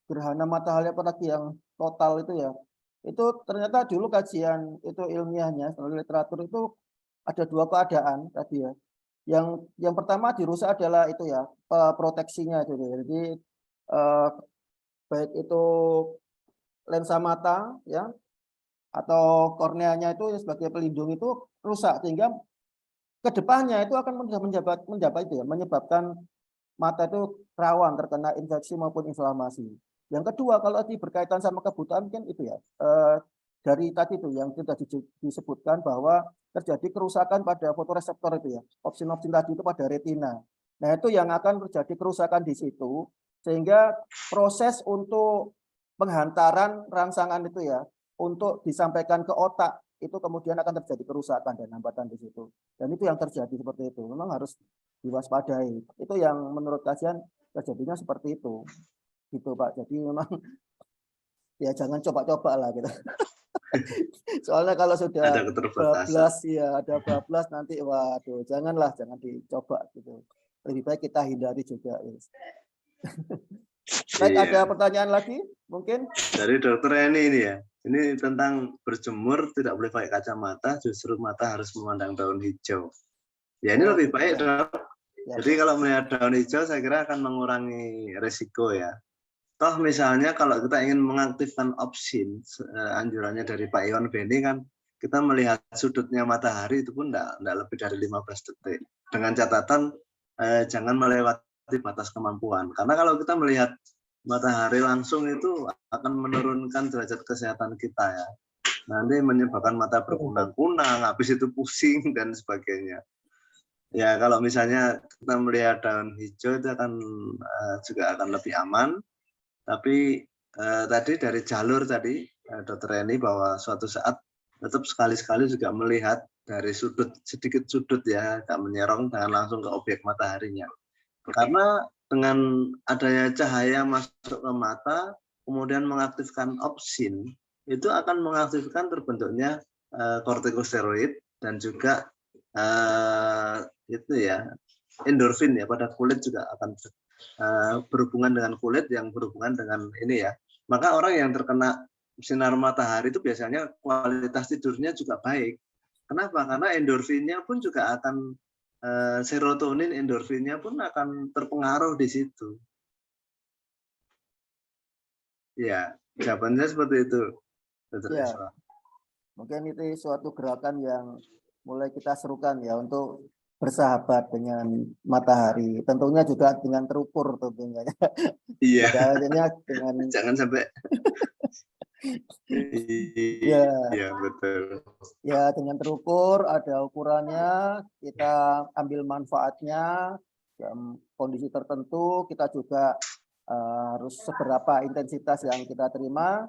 gerhana matahari apalagi yang total itu ya, itu ternyata dulu kajian itu ilmiahnya, melalui literatur itu ada dua keadaan tadi ya. Yang pertama dirusak adalah itu ya, proteksinya itu. Jadi baik itu lensa mata ya atau korneanya itu sebagai pelindung itu rusak sehingga kedepannya itu akan menyebabkan mata itu rawan terkena infeksi maupun inflamasi. Yang kedua, kalau berkaitan sama kebutaan kan itu ya, dari tadi itu yang sudah disebutkan bahwa terjadi kerusakan pada fotoreseptor itu ya, opsin-opsin tadi itu pada retina. Nah itu yang akan terjadi kerusakan di situ, sehingga proses untuk penghantaran rangsangan itu ya, untuk disampaikan ke otak, itu kemudian akan terjadi kerusakan dan hambatan di situ. Dan itu yang terjadi seperti itu. Memang harus diwaspadai. Itu yang menurut kajian terjadinya seperti itu. Gitu Pak. Jadi memang ya jangan coba-coba lah gitu. Soalnya kalau sudah Ada keterbatasan. bablas ya ada bablas nanti waduh jangan dicoba gitu. Lebih baik kita hindari juga. Baik, Iya. ada pertanyaan lagi mungkin? Dari Dokter Eni ini ya. Ini tentang berjemur tidak boleh pakai kacamata, justru mata harus memandang daun hijau. Ya ini lebih baik dok. Ya, jadi kalau melihat daun hijau saya kira akan mengurangi resiko ya. Toh misalnya kalau kita ingin mengaktifkan opsin, anjurannya dari Pak Iwan Beni kan, kita melihat sudutnya matahari itu pun enggak lebih dari 15 detik. Dengan catatan jangan melewati batas kemampuan. Karena kalau kita melihat matahari langsung itu akan menurunkan derajat kesehatan kita ya. Nanti menyebabkan mata berkunang-kunang, habis itu pusing dan sebagainya. Ya kalau misalnya kita melihat daun hijau itu akan juga akan lebih aman. Tapi tadi dari jalur tadi Dokter Eni bahwa suatu saat tetap sekali-sekali juga melihat dari sedikit sudut ya, nggak menyerong jangan langsung ke objek mataharinya. Karena dengan adanya cahaya masuk ke mata, kemudian mengaktifkan opsin, itu akan mengaktifkan terbentuknya kortikosteroid dan juga itu ya endorfin ya pada kulit juga akan berhubungan dengan kulit yang berhubungan dengan ini ya. Maka orang yang terkena sinar matahari itu biasanya kualitas tidurnya juga baik. Kenapa? Karena endorfinnya pun juga akan serotonin, endorfinnya pun akan terpengaruh di situ. Ya, jawabannya seperti itu. ya. Mungkin itu suatu gerakan yang mulai kita serukan ya untuk bersahabat dengan matahari. Tentunya juga dengan terukur tentunya. Iya. dengan jangan sampai. ya. Iya betul. Ya dengan terukur, ada ukurannya, kita ambil manfaatnya dalam kondisi tertentu. Kita juga harus seberapa intensitas yang kita terima.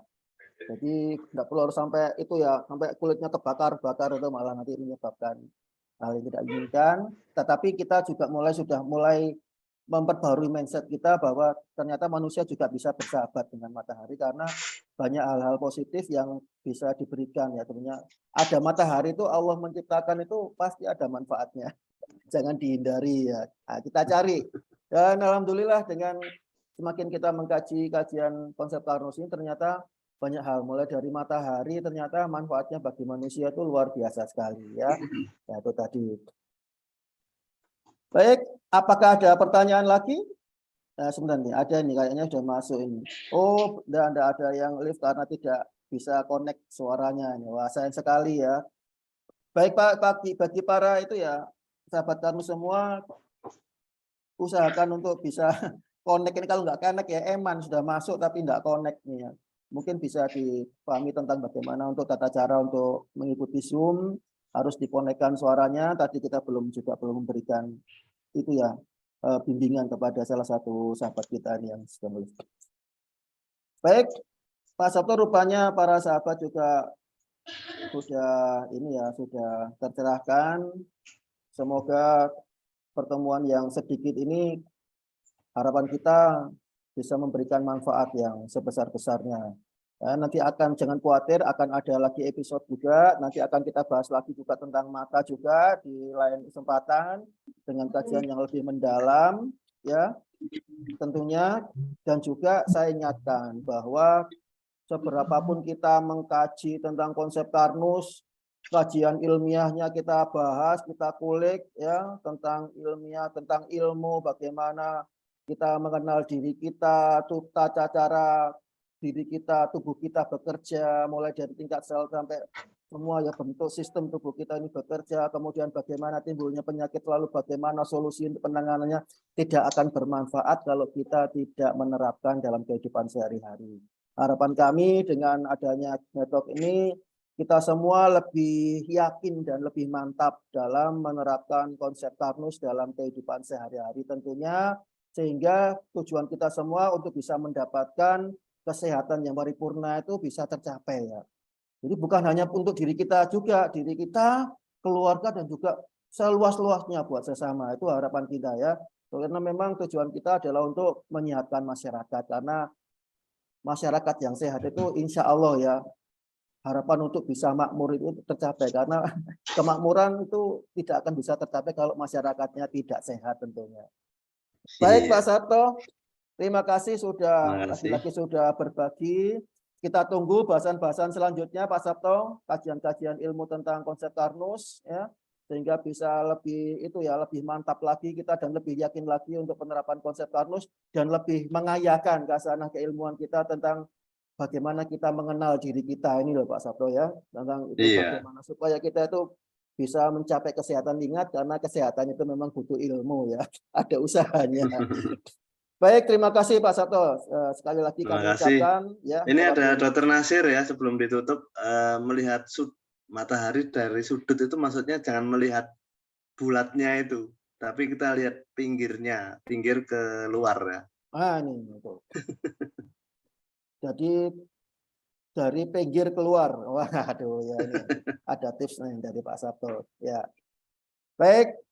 Jadi nggak perlu harus sampai itu ya, sampai kulitnya kebakar-bakar itu malah nanti menyebabkan hal yang tidak inginkan. Tetapi kita juga sudah mulai memperbarui mindset kita bahwa ternyata manusia juga bisa bersahabat dengan matahari karena banyak hal-hal positif yang bisa diberikan ya. Tentunya ada matahari itu Allah menciptakan itu pasti ada manfaatnya. Jangan dihindari ya. Nah, kita cari. Dan alhamdulillah dengan semakin kita mengkaji kajian konsep Karnus ini ternyata banyak hal, mulai dari matahari ternyata manfaatnya bagi manusia itu luar biasa sekali ya. Ya itu tadi. Baik, apakah ada pertanyaan lagi? Nah, sebenarnya ada ini kayaknya sudah masuk ini. Oh, enggak ada yang live karena tidak bisa connect suaranya ini. Wah, sayang sekali ya. Baik Pak, bagi para itu ya sahabat kami semua usahakan untuk bisa connect ini. Kalau nggak connect ya eman sudah masuk tapi nggak connect nih ya. Mungkin bisa dipahami tentang bagaimana untuk tata cara untuk mengikuti Zoom, harus dikonekkan suaranya. Tadi kita belum memberikan itu ya bimbingan kepada salah satu sahabat kita ini yang sudah melihat. Baik, Pak Sabto, rupanya para sahabat juga sudah ini ya sudah tercerahkan. Semoga pertemuan yang sedikit ini harapan kita bisa memberikan manfaat yang sebesar-besarnya. Ya, nanti jangan khawatir, akan ada lagi episode juga. Nanti akan kita bahas lagi juga tentang mata juga di lain kesempatan dengan kajian yang lebih mendalam, ya tentunya. Dan juga saya ingatkan bahwa seberapapun kita mengkaji tentang konsep Karnus, kajian ilmiahnya kita bahas, kita kulik ya tentang ilmiah, tentang ilmu, bagaimana kita mengenal diri kita, tata cara diri kita, tubuh kita bekerja, mulai dari tingkat sel sampai semua ya bentuk sistem tubuh kita ini bekerja, kemudian bagaimana timbulnya penyakit, lalu bagaimana solusi untuk penanganannya, tidak akan bermanfaat kalau kita tidak menerapkan dalam kehidupan sehari-hari. Harapan kami dengan adanya metode ini, kita semua lebih yakin dan lebih mantap dalam menerapkan konsep Karnus dalam kehidupan sehari-hari tentunya, sehingga tujuan kita semua untuk bisa mendapatkan kesehatan yang paripurna itu bisa tercapai ya. Jadi bukan hanya untuk diri kita juga, diri kita, keluarga, dan juga seluas-luasnya buat sesama. Itu harapan kita ya. Karena memang tujuan kita adalah untuk menyehatkan masyarakat. Karena masyarakat yang sehat itu insya Allah ya, harapan untuk bisa makmur itu tercapai. Karena kemakmuran itu tidak akan bisa tercapai kalau masyarakatnya tidak sehat tentunya. Baik Pak Sabto, terima kasih sudah lagi-lagi sudah berbagi. Kita tunggu bahasan-bahasan selanjutnya Pak Sabto, kajian-kajian ilmu tentang konsep Karnus ya, sehingga bisa lebih lebih mantap lagi kita dan lebih yakin lagi untuk penerapan konsep Karnus dan lebih mengayakan khazanah keilmuan kita tentang bagaimana kita mengenal diri kita ini loh Pak Sabto ya, tentang itu bagaimana supaya kita itu bisa mencapai kesehatan. Ingat karena kesehatan itu memang butuh ilmu ya, ada usahanya. Baik, terima kasih Pak Sabto. Sekali lagi kami ucapkan ya. Ini ada Dr. Nasir ya, sebelum ditutup, melihat matahari dari sudut itu maksudnya jangan melihat bulatnya itu, tapi kita lihat pinggirnya, pinggir ke luar ya. Ini betul. Jadi dari pinggir keluar. Waduh ya, ini ada tips nih dari Pak Sabto ya. Baik.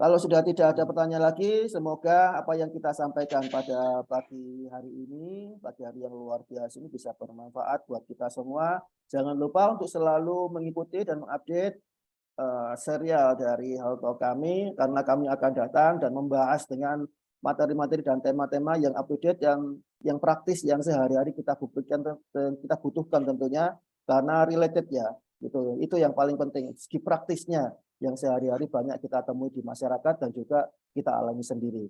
Kalau sudah tidak ada pertanyaan lagi, semoga apa yang kita sampaikan pada pagi hari ini, pagi hari yang luar biasa ini bisa bermanfaat buat kita semua. Jangan lupa untuk selalu mengikuti dan mengupdate serial dari Halto kami, karena kami akan datang dan membahas dengan materi-materi dan tema-tema yang up-to-date, yang praktis, yang sehari-hari kita butuhkan tentunya, karena related ya. Itu yang paling penting, segi praktisnya yang sehari-hari banyak kita temui di masyarakat dan juga kita alami sendiri.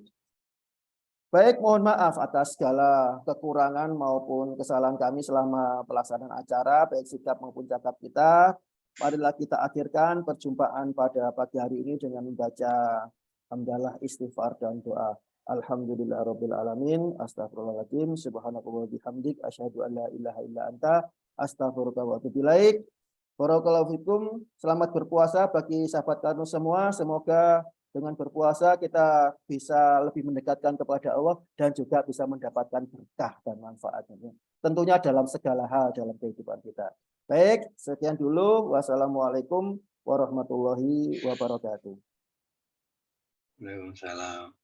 Baik, mohon maaf atas segala kekurangan maupun kesalahan kami selama pelaksanaan acara, baik sikap maupun cakap kita. Marilah kita akhirkan perjumpaan pada pagi hari ini dengan membaca hamdalah, istighfar, dan doa. Alhamdulillahirabbil alamin, astagfirullahaladzim, subhanallahi wa bihamdik, asyhadu an la ilaha illa anta, astaghfiruka wa atubu ilaik. Barakallahu fikum. Selamat berpuasa bagi sahabat Karnus semua. Semoga dengan berpuasa kita bisa lebih mendekatkan kepada Allah dan juga bisa mendapatkan berkah dan manfaatnya. Tentunya dalam segala hal dalam kehidupan kita. Baik, sekian dulu. Wassalamualaikum warahmatullahi wabarakatuh. Waalaikumsalam.